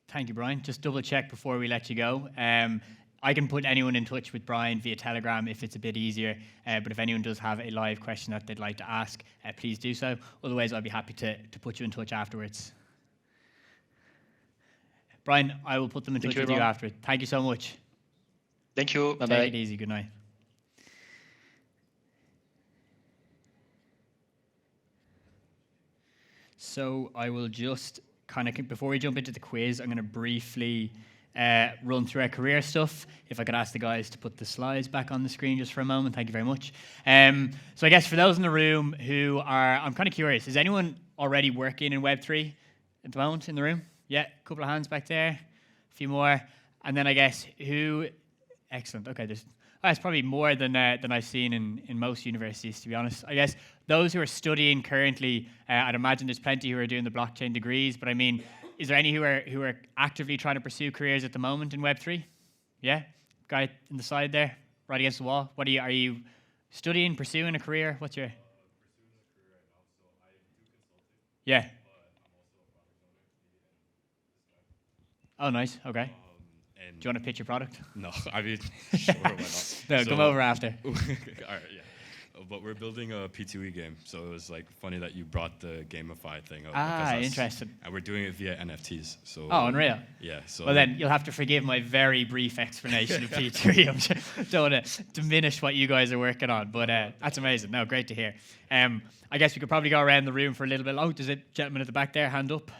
Thank you, Brian. Just double check before we let you go. I can put anyone in touch with Brian via Telegram if it's a bit easier. But if anyone does have a live question that they'd like to ask, please do so. Otherwise, I'll be happy to put you in touch afterwards. Brian, I will put them in touch with you afterwards. Thank you so much. Thank you. Bye-bye. Take it easy. Good night. So I will just kind of, before we jump into the quiz, I'm going to briefly run through our career stuff. If I could ask the guys to put the slides back on the screen just for a moment. Thank you very much. So I guess for those in the room who are, I'm kind of curious, is anyone already working in Web3 at the moment in the room? Yeah, a couple of hands back there, a few more. And then I guess who, excellent, okay, it's probably more than I've seen in most universities, to be honest. I guess those who are studying currently, I'd imagine there's plenty who are doing the blockchain degrees, but I mean, is there any who are actively trying to pursue careers at the moment in Web3? Yeah, guy in the side there, right against the wall. What are you studying, pursuing a career? What's your? Pursuing a career right now, so I do consulting. Yeah. But I'm also a product owner. Oh, nice. Okay. And Do you want to pitch your product? No, I mean, sure, why not? No, come over after. All right, yeah. But we're building a P2E game, so it was like funny that you brought the gamified thing up. Interesting. And we're doing it via NFTs. So. Oh, unreal. Yeah. So. Well, then you'll have to forgive my very brief explanation of P3. I don't want to diminish what you guys are working on, but that's amazing. No, great to hear. I guess we could probably go around the room for a little bit. Oh, there's a gentleman at the back there, hand up.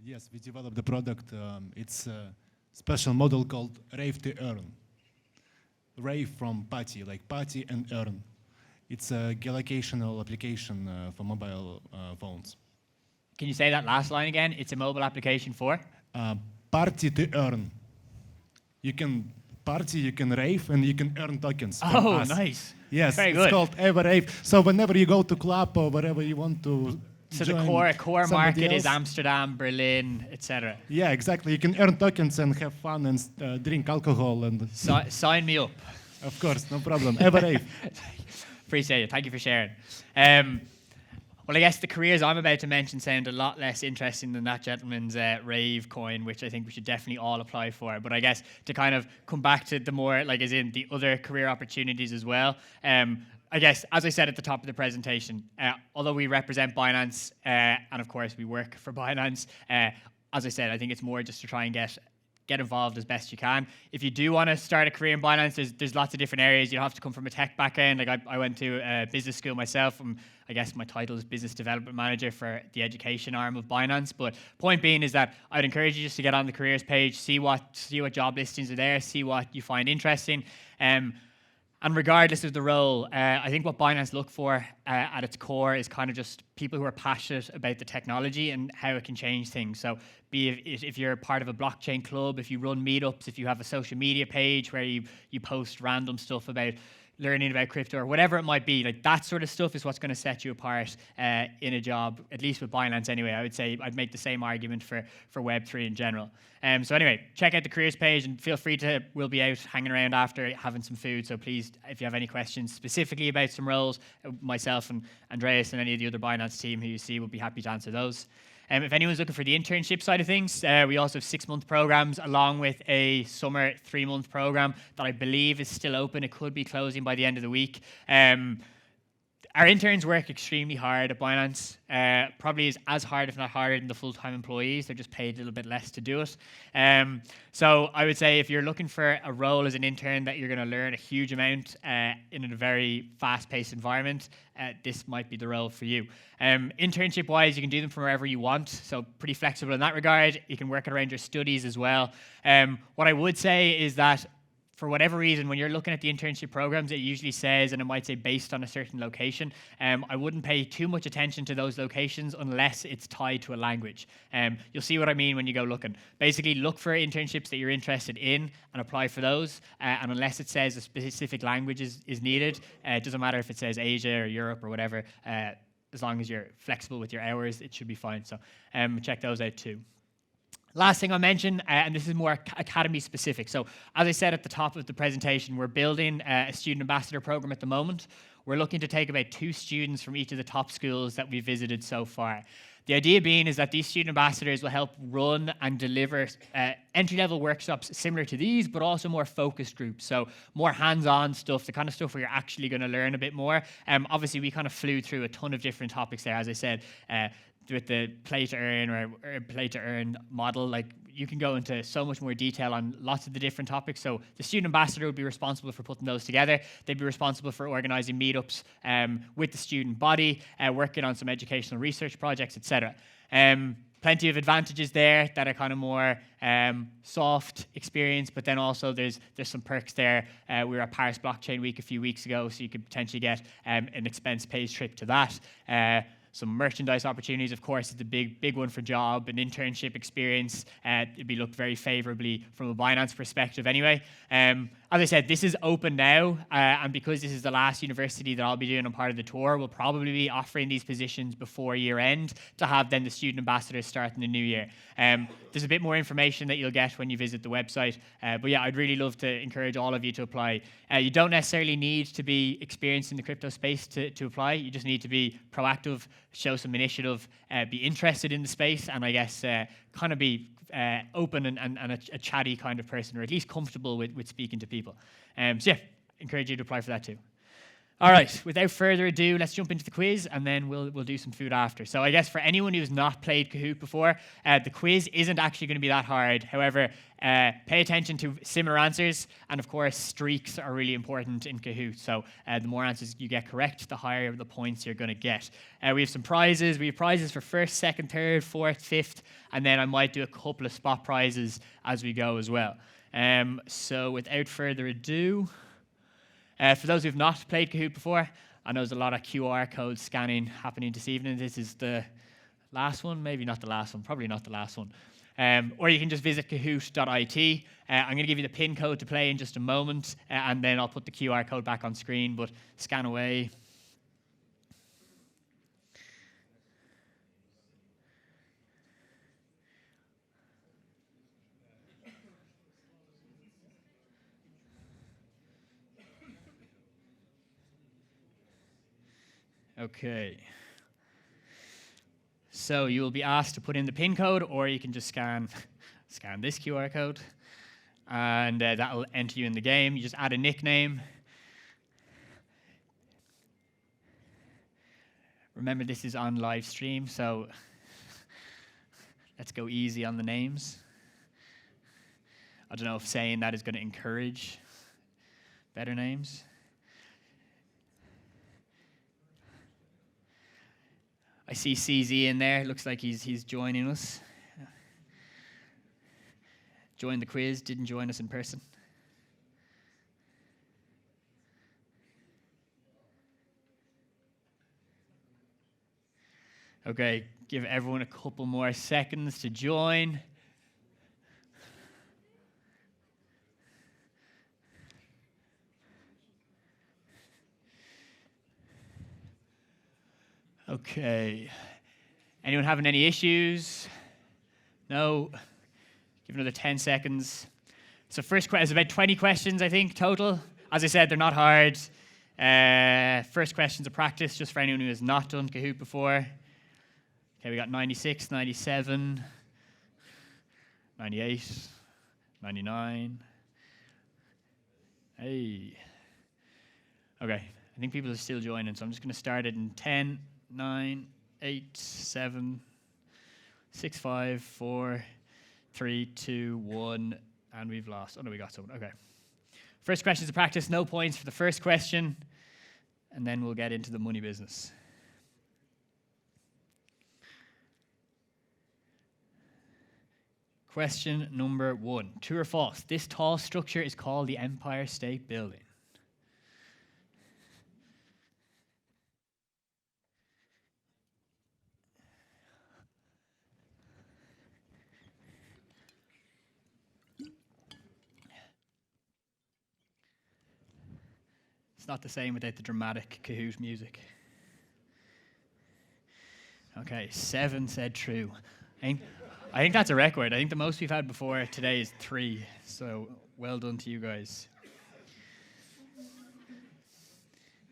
Yes, we developed the product. It's a special model called Rave to Earn. Rave from party, like party and earn. It's a geolocational application for mobile phones. Can you say that last line again? It's a mobile application for? Party to earn. You can party, you can rave, and you can earn tokens. from Oh, us. nice. Yes, Very it's good. called Ever Rave. So whenever you go to club or wherever you want to So join the core somebody market is else, Amsterdam, Berlin, etc. yeah, exactly. You can earn tokens and have fun and drink alcohol and Sign me up. of course, no problem. Ever Rave. Appreciate it. Thank you for sharing. Well, I guess the careers I'm about to mention sound a lot less interesting than that gentleman's rave coin, which I think we should definitely all apply for. But I guess to kind of come back to the more, like as in the other career opportunities as well, I guess, as I said at the top of the presentation, although we represent Binance, and of course we work for Binance, as I said, I think it's more just to try and get involved as best you can. If you do want to start a career in Binance, there's lots of different areas. You don't have to come from a tech background. Like I went to a business school myself. I guess my title is Business Development Manager for the education arm of Binance. But point being is that I'd encourage you just to get on the careers page, see what job listings are there, see what you find interesting. And regardless of the role, I think what Binance look for at its core is kind of just people who are passionate about the technology and how it can change things. So if you're part of a blockchain club, if you run meetups, if you have a social media page where you post random stuff about learning about crypto or whatever it might be, like that sort of stuff is what's going to set you apart in a job, at least with Binance anyway. I would say I'd make the same argument for Web3 in general. So anyway, check out the careers page and feel free to, we'll be out hanging around after having some food. So please, if you have any questions specifically about some roles, myself and Andreas and any of the other Binance team who you see will be happy to answer those. If anyone's looking for the internship side of things, we also have 6-month programs along with a summer 3-month program that I believe is still open. It could be closing by the end of the week. Our interns work extremely hard at Binance, probably is as hard, if not harder, than the full-time employees. They're just paid a little bit less to do it. So I would say if you're looking for a role as an intern that you're going to learn a huge amount in a very fast-paced environment, this might be the role for you. Internship-wise, you can do them from wherever you want, so pretty flexible in that regard. You can work it around your studies as well. What I would say is that for whatever reason, when you're looking at the internship programs, it usually says, and it might say based on a certain location. I wouldn't pay too much attention to those locations unless it's tied to a language. You'll see what I mean when you go looking. Basically, look for internships that you're interested in and apply for those. And unless it says a specific language is needed, it doesn't matter if it says Asia or Europe or whatever. As long as you're flexible with your hours, it should be fine. So check those out too. Last thing I'll mention, and this is more academy specific. So as I said at the top of the presentation, we're building a student ambassador program at the moment. We're looking to take about 2 students from each of the top schools that we've visited so far. The idea being is that these student ambassadors will help run and deliver entry-level workshops similar to these, but also more focused groups. So more hands-on stuff, the kind of stuff where you're actually going to learn a bit more. Obviously, we kind of flew through a ton of different topics there, as I said, with the play to earn or play to earn model. Like, you can go into so much more detail on lots of the different topics. So the student ambassador would be responsible for putting those together. They'd be responsible for organizing meetups with the student body, working on some educational research projects, etc. Plenty of advantages there that are kind of more soft experience, but then also there's some perks there. We were at Paris Blockchain Week a few weeks ago, so you could potentially get an expense-paid trip to that. Some merchandise opportunities, of course, is the big one for job, an internship experience. It'd be looked very favorably from a Binance perspective anyway. As I said, this is open now, and because this is the last university that I'll be doing on part of the tour, we'll probably be offering these positions before year end to have then the student ambassadors start in the new year. There's a bit more information that you'll get when you visit the website, but yeah, I'd really love to encourage all of you to apply. You don't necessarily need to be experienced in the crypto space to apply. You just need to be proactive, show some initiative, be interested in the space, and I guess kind of be open and a chatty kind of person, or at least comfortable with speaking to people. So yeah, encourage you to apply for that too. All right, without further ado, let's jump into the quiz, and then we'll do some food after. So I guess for anyone who's not played Kahoot before, the quiz isn't actually going to be that hard. However, pay attention to similar answers, and of course, streaks are really important in Kahoot. So the more answers you get correct, the higher the points you're going to get. We have some prizes. We have prizes for first, second, third, fourth, fifth, and then I might do a couple of spot prizes as we go as well. So without further ado, for those who've not played Kahoot before, I know there's a lot of QR code scanning happening this evening. This is the last one, maybe not the last one, probably not the last one. Or you can just visit kahoot.it. I'm going to give you the PIN code to play in just a moment, and then I'll put the QR code back on screen, but scan away. Okay. So you will be asked to put in the PIN code, or you can just scan this QR code, and that will enter you in the game. You just add a nickname. Remember, this is on live stream, so let's go easy on the names. I don't know if saying that is going to encourage better names. I see CZ in there. Looks like he's joining us. Joined the quiz, didn't join us in person. Okay, give everyone a couple more seconds to join. Okay. Anyone having any issues? No? Give another 10 seconds. So first question is about 20 questions, I think, total. As I said, they're not hard. First question's a practice, just for anyone who has not done Kahoot before. Okay, we got 96, 97, 98, 99. Hey. Okay, I think people are still joining, so I'm just going to start it in 10, 9, 8, 7, 6, 5, 4, 3, 2, 1, and we've lost. Oh no, we got someone. Okay. First question is a practice. No points for the first question, and then we'll get into the money business. Question number 1. True or false? This tall structure is called the Empire State Building. It's not the same without the dramatic Kahoot music. Okay, 7 said true. I think that's a record. I think the most we've had before today is 3. So well done to you guys.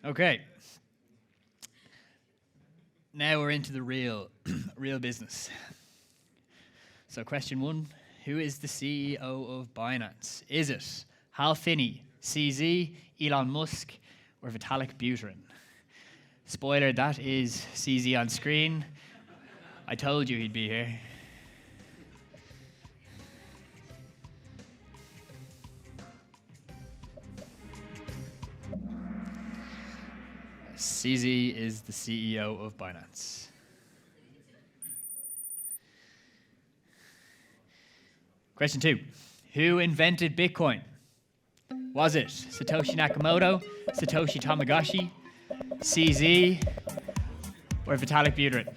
Okay. Now we're into the real business. So question 1, who is the CEO of Binance? Is it Hal Finney, CZ, Elon Musk, or Vitalik Buterin? Spoiler, that is CZ on screen. I told you he'd be here. CZ is the CEO of Binance. Question 2. Who invented Bitcoin? Was it Satoshi Nakamoto, Satoshi Tamagotchi, CZ, or Vitalik Buterin?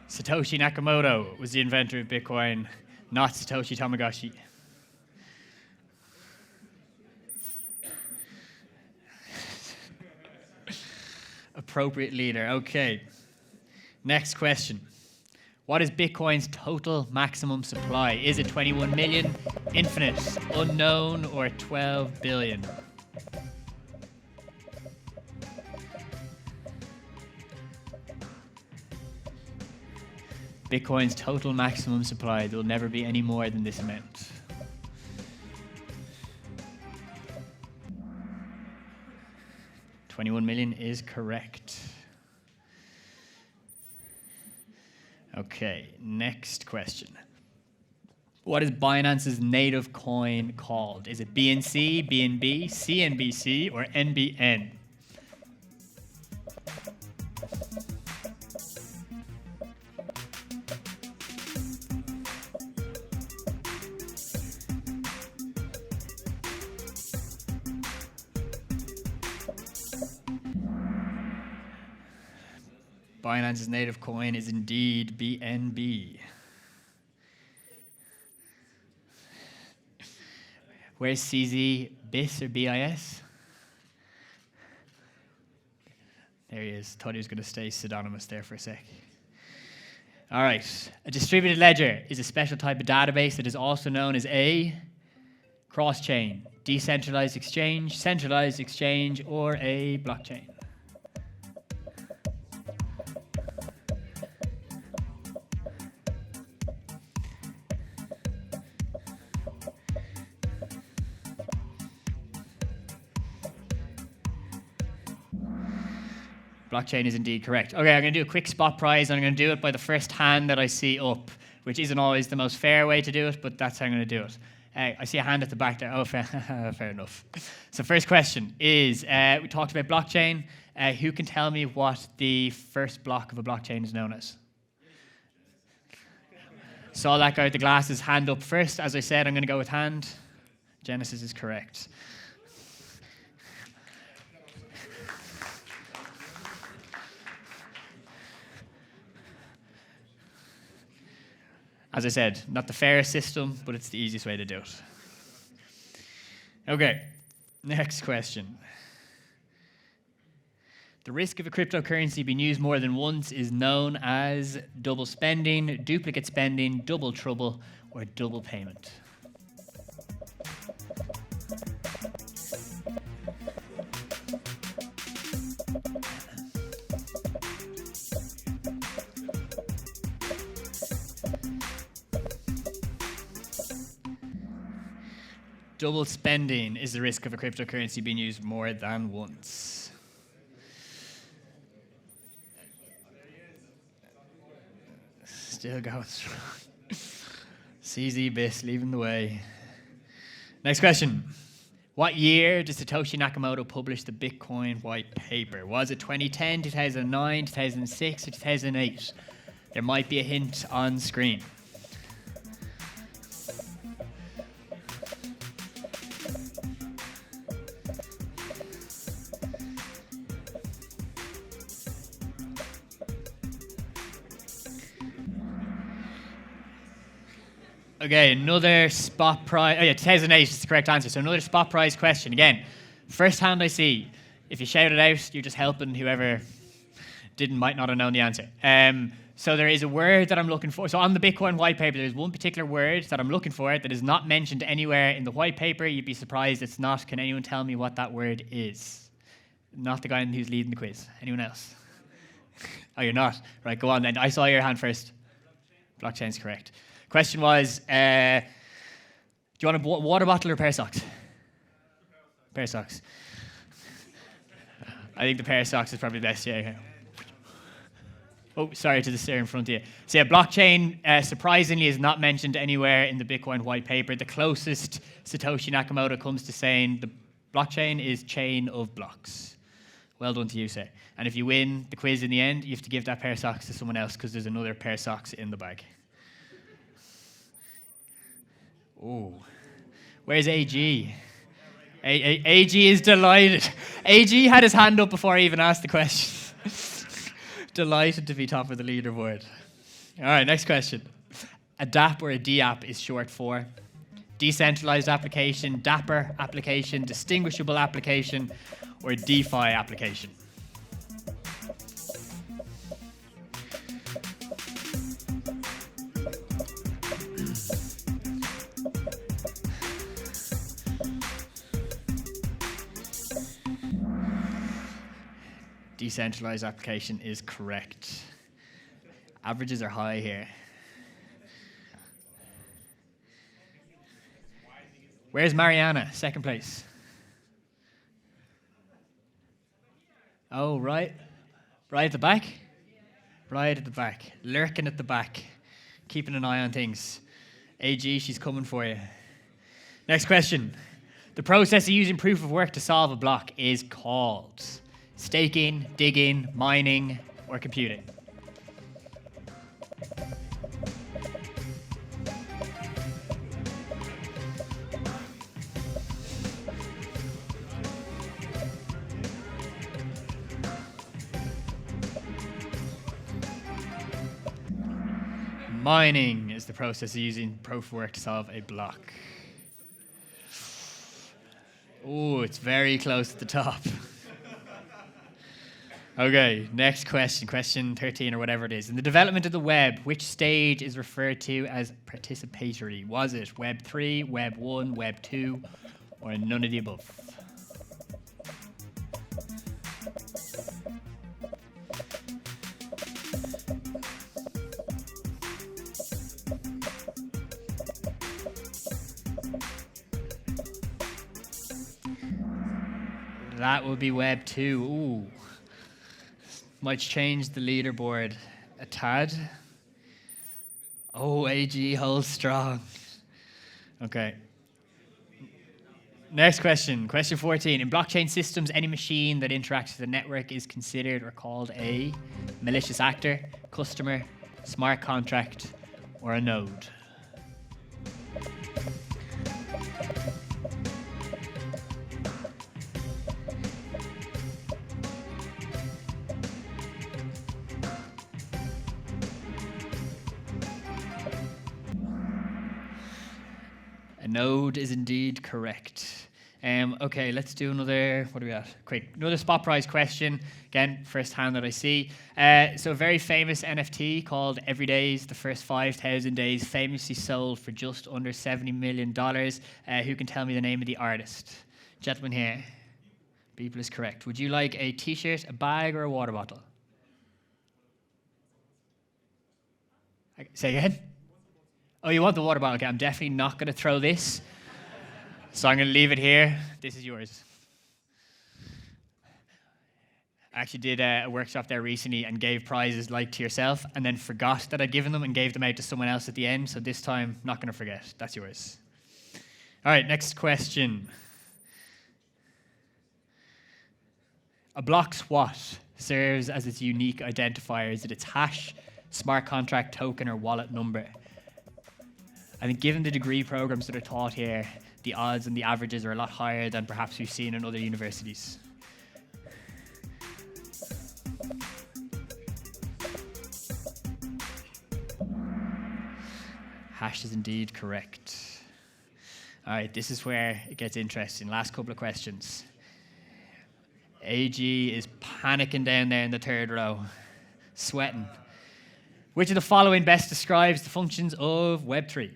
Satoshi Nakamoto was the inventor of Bitcoin, not Satoshi Tamagotchi. Appropriate leader. Okay. Next question. What is Bitcoin's total maximum supply? Is it 21 million, infinite, unknown, or 12 billion? Bitcoin's total maximum supply. There will never be any more than this amount. $21 million is correct. Okay, next question. What is Binance's native coin called? Is it BNC, BNB, CNBC, or NBN? Binance's native coin is indeed BNB. Where's CZ? BIS or BIS? There he is. Thought he was going to stay pseudonymous there for a sec. All right. A distributed ledger is a special type of database that is also known as a cross-chain, decentralized exchange, centralized exchange, or a blockchain. Blockchain is indeed correct. Okay, I'm going to do a quick spot prize, and I'm going to do it by the first hand that I see up, which isn't always the most fair way to do it, but that's how I'm going to do it. I see a hand at the back there. Oh, fair enough. So first question is, we talked about blockchain. Who can tell me what the first block of a blockchain is known as? Saw that guy with the glasses, hand up first. As I said, I'm going to go with hand. Genesis is correct. As I said, not the fairest system, but it's the easiest way to do it. Okay, next question. The risk of a cryptocurrency being used more than once is known as double spending, duplicate spending, double trouble, or double payment. Double spending is the risk of a cryptocurrency being used more than once. Still going strong. CZ BIS leading the way. Next question. What year did Satoshi Nakamoto publish the Bitcoin white paper? Was it 2010, 2009, 2006, or 2008? There might be a hint on screen. Okay, another spot prize. Oh yeah, 2008 is the correct answer. So another spot prize question. Again, first hand I see. If you shout it out, you're just helping whoever might not have known the answer. So there is a word that I'm looking for. So on the Bitcoin white paper, there's one particular word that I'm looking for that is not mentioned anywhere in the white paper. You'd be surprised it's not. Can anyone tell me what that word is? Not the guy who's leading the quiz. Anyone else? Oh, you're not? Right, go on then. I saw your hand first. Blockchain's correct. Question was, do you want a water bottle or a pair of socks? Pair of socks. I think the pair of socks is probably best, yeah. Oh, sorry to the sir in front of you. So yeah, blockchain, surprisingly, is not mentioned anywhere in the Bitcoin white paper. The closest Satoshi Nakamoto comes to saying the blockchain is chain of blocks. Well done to you, sir. And if you win the quiz in the end, you have to give that pair of socks to someone else because there's another pair of socks in the bag. Oh, where's AG? AG is delighted. AG had his hand up before I even asked the question. Delighted to be top of the leaderboard. All right, next question. A DApp or a DApp is short for decentralized application, Dapper application, distinguishable application, or DeFi application. Decentralized application is correct. Averages are high here. Where's Mariana? Second place. Oh, right. Right at the back? Right at the back. Lurking at the back. Keeping an eye on things. AG, she's coming for you. Next question. The process of using proof of work to solve a block is called staking, digging, mining, or computing. Mining is the process of using proof of work to solve a block. Oh, it's very close at the top. Okay, next question, question 13 or whatever it is. In the development of the web, which stage is referred to as participatory? Was it Web 3, Web 1, Web 2, or none of the above? That would be Web 2. Ooh. Might change the leaderboard a tad. Oh, AG holds strong. Okay. Next question, question 14. In blockchain systems, any machine that interacts with the network is considered or called a malicious actor, customer, smart contract, or a node. Node is indeed correct. Okay, let's do another, what are we at? Quick, another spot prize question. Again, first hand that I see. So a very famous NFT called Everyday's, the first 5,000 days, famously sold for just under $70 million. Who can tell me the name of the artist? Gentleman here. Beeple is correct. Would you like a t-shirt, a bag, or a water bottle? Say again? Oh, you want the water bottle? Okay, I'm definitely not going to throw this. So I'm going to leave it here. This is yours. I actually did a workshop there recently and gave prizes like to yourself and then forgot that I'd given them and gave them out to someone else at the end. So this time, not going to forget. That's yours. All right, next question. A block's what serves as its unique identifier? Is it its hash, smart contract token, or wallet number? I think given the degree programs that are taught here, the odds and the averages are a lot higher than perhaps we've seen in other universities. Hash is indeed correct. All right, this is where it gets interesting. Last couple of questions. AG is panicking down there in the third row, sweating. Which of the following best describes the functions of Web3?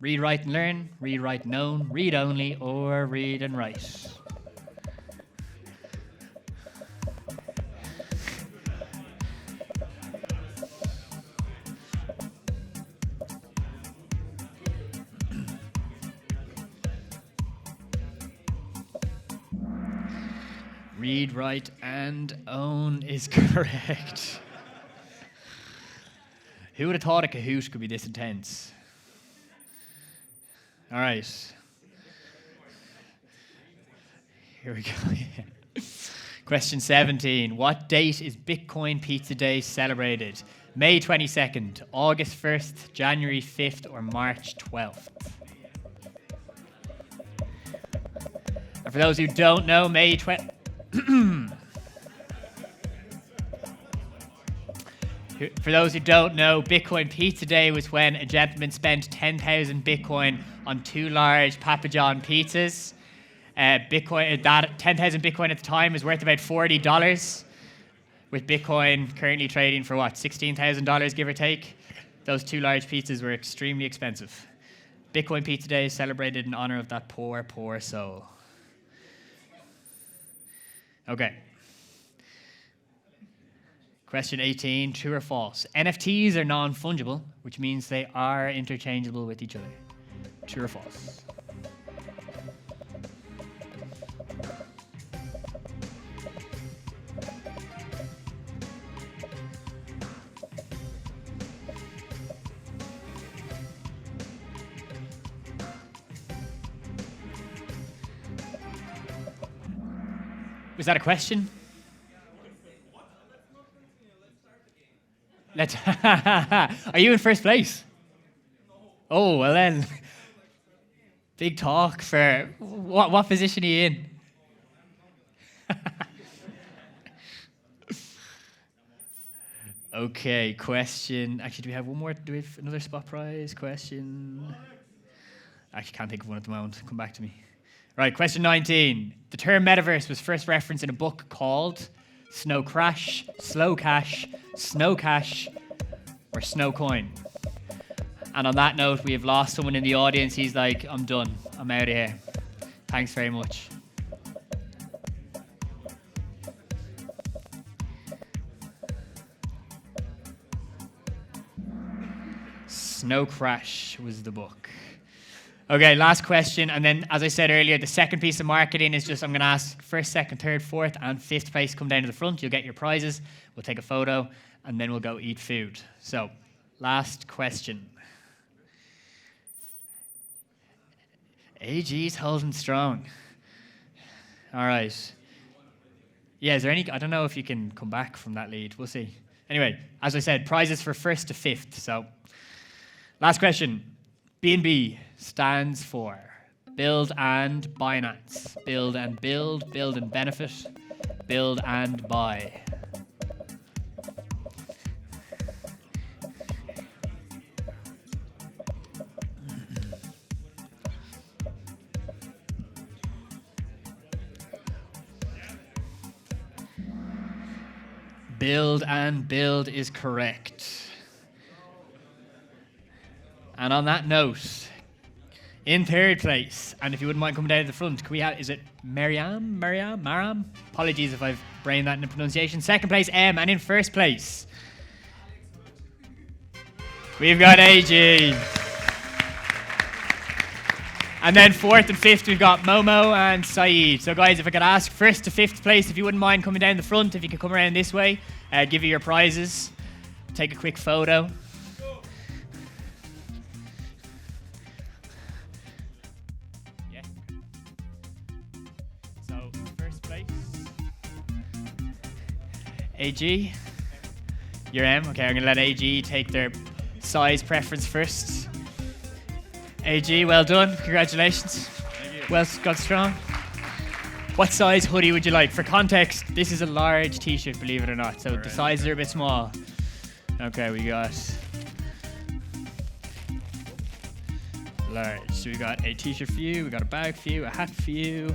Read, write, and learn, read, write, and own, read only, or read and write. Read, write, and own is correct. Who would have thought a Kahoot could be this intense? All right. Here we go. Question 17. What date is Bitcoin Pizza Day celebrated? May 22nd, August 1st, January 5th, or March 12th? And for those who don't know, May 20th. For those who don't know, Bitcoin Pizza Day was when a gentleman spent 10,000 Bitcoin on 2 large Papa John pizzas. Bitcoin, that 10,000 Bitcoin at the time was worth about $40, with Bitcoin currently trading for what, $16,000 give or take. Those 2 large pizzas were extremely expensive. Bitcoin Pizza Day is celebrated in honor of that poor, poor soul. Okay. Question 18, true or false? NFTs are non-fungible, which means they are interchangeable with each other. True or false? Was that a question? Let's. Are you in first place? Oh, well then. Big talk for what position are you in? Okay, question. Actually, do we have one more? Do we have another spot prize question? Actually, can't think of one at the moment. Come back to me. Right, question 19. The term metaverse was first referenced in a book called Snow Crash, Slow Cash, Snow Cash, or Snow Coin. And on that note, we have lost someone in the audience. He's like, I'm done. I'm out of here. Thanks very much. Snow Crash was the book. Okay, last question. And then, as I said earlier, the second piece of marketing is just I'm going to ask first, second, third, fourth, and fifth place come down to the front. You'll get your prizes. We'll take a photo, and then we'll go eat food. So, last question. AG's holding strong. All right. Yeah, is there any... I don't know if you can come back from that lead. We'll see. Anyway, as I said, prizes for first to fifth. So, last question. B&B stands for Build and Binance. Build and build, build and benefit, build and buy. Build and build is correct. And on that note, in third place, and if you wouldn't mind coming down to the front, can we have, is it Maram? Apologies if I've brained that in the pronunciation. Second place, M, and in first place, we've got AG. And then fourth and fifth, we've got Momo and Saeed. So guys, if I could ask first to fifth place, if you wouldn't mind coming down the front, if you could come around this way, give you your prizes, take a quick photo. Yeah. So, first place. AG. You're M. Okay, I'm going to let AG take their size preference first. AG, well done. Congratulations. Thank you. Well got strong. What size hoodie would you like? For context, this is a large t-shirt, believe it or not. So the sizes are a bit small. Okay, we got... large. So we got a t-shirt for you, we got a bag for you, a hat for you,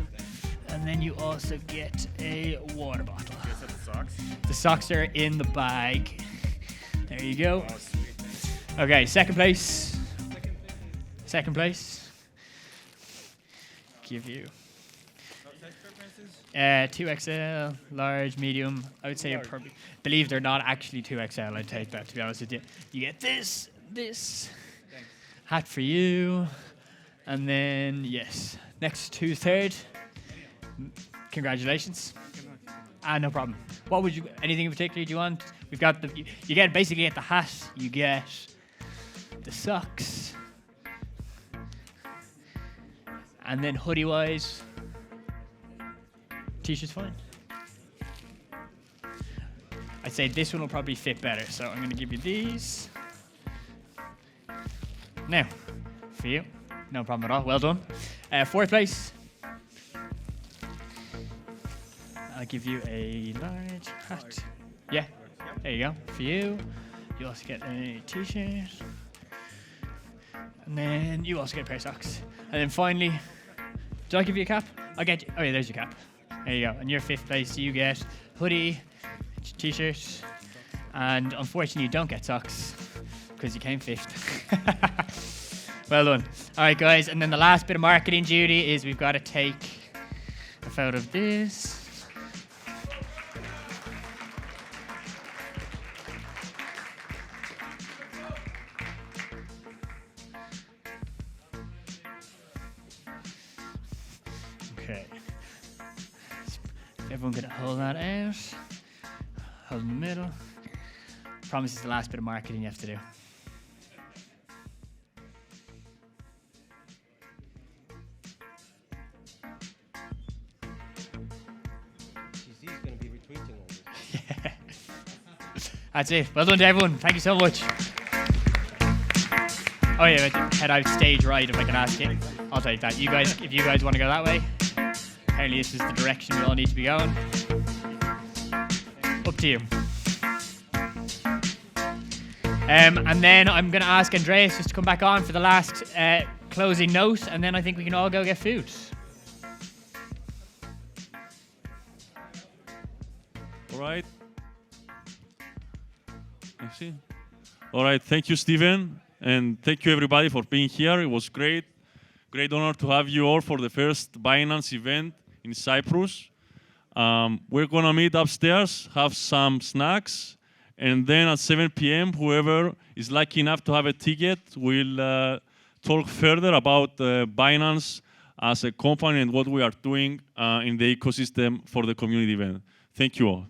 and then you also get a water bottle. You guys have the socks? The socks are in the bag. There you go. Oh, sweet. Okay, second place. Second place. Give you 2XL, large, medium. I would say probably. Believe they're not actually 2XL. I'd take that, to be honest with you. You get this hat for you, and then yes, next to third. Congratulations. No problem. What would you? Anything in particular do you want? We've got the. You get basically at the hat. You get the socks, and then hoodie wise, t-shirt's fine. I'd say this one will probably fit better, so I'm going to give you these. Now, for you, no problem at all. Well done. Fourth place. I'll give you a large hat. Yeah, there you go. For you, you also get a t-shirt. And then you also get a pair of socks. And then finally, did I give you a cap? I'll get you. Oh yeah, there's your cap. There you go. And your fifth place, you get hoodie, t-shirt, and unfortunately you don't get socks because you came fifth. Well done. All right, guys. And then the last bit of marketing duty is we've got to take a photo of this. Okay. Everyone gonna hold that out. Hold in the middle. Promise it's the last bit of marketing you have to do. He's going to be retweeting all this. Yeah. That's it. Well done to everyone. Thank you so much. Oh yeah, head out stage right if I can ask you. I'll take that. You guys, if you guys want to go that way. Apparently this is the direction we all need to be going. Up to you. And then I'm going to ask Andreas just to come back on for the last closing note, and then I think we can all go get food. All right. Merci. All right. Thank you, Steven. And thank you, everybody, for being here. It was great. Great honor to have you all for the first Binance event in Cyprus. We're going to meet upstairs, have some snacks, and then at 7 p.m., whoever is lucky enough to have a ticket will talk further about Binance as a company and what we are doing in the ecosystem for the community event. Thank you all.